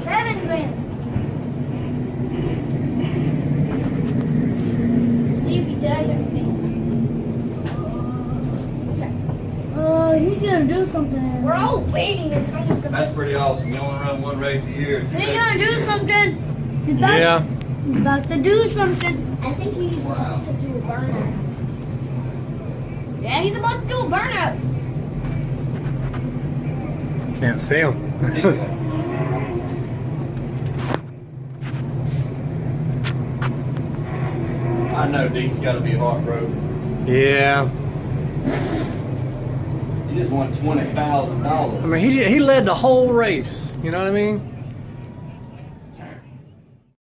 7 grand. See if he does anything. He's gonna do something. We're all waiting if someone's gonna. That's pretty awesome. You only run 1 race a year. 2 He's races gonna a do year. something. He's about, Yeah. he's about to do something. I think he's Wow. about to do a burnout. Yeah, he's about to do a burnout. Can't see him. I know Deke's got to be heartbroken. Yeah. He just won $20,000. I mean, he led the whole race. You know what I mean?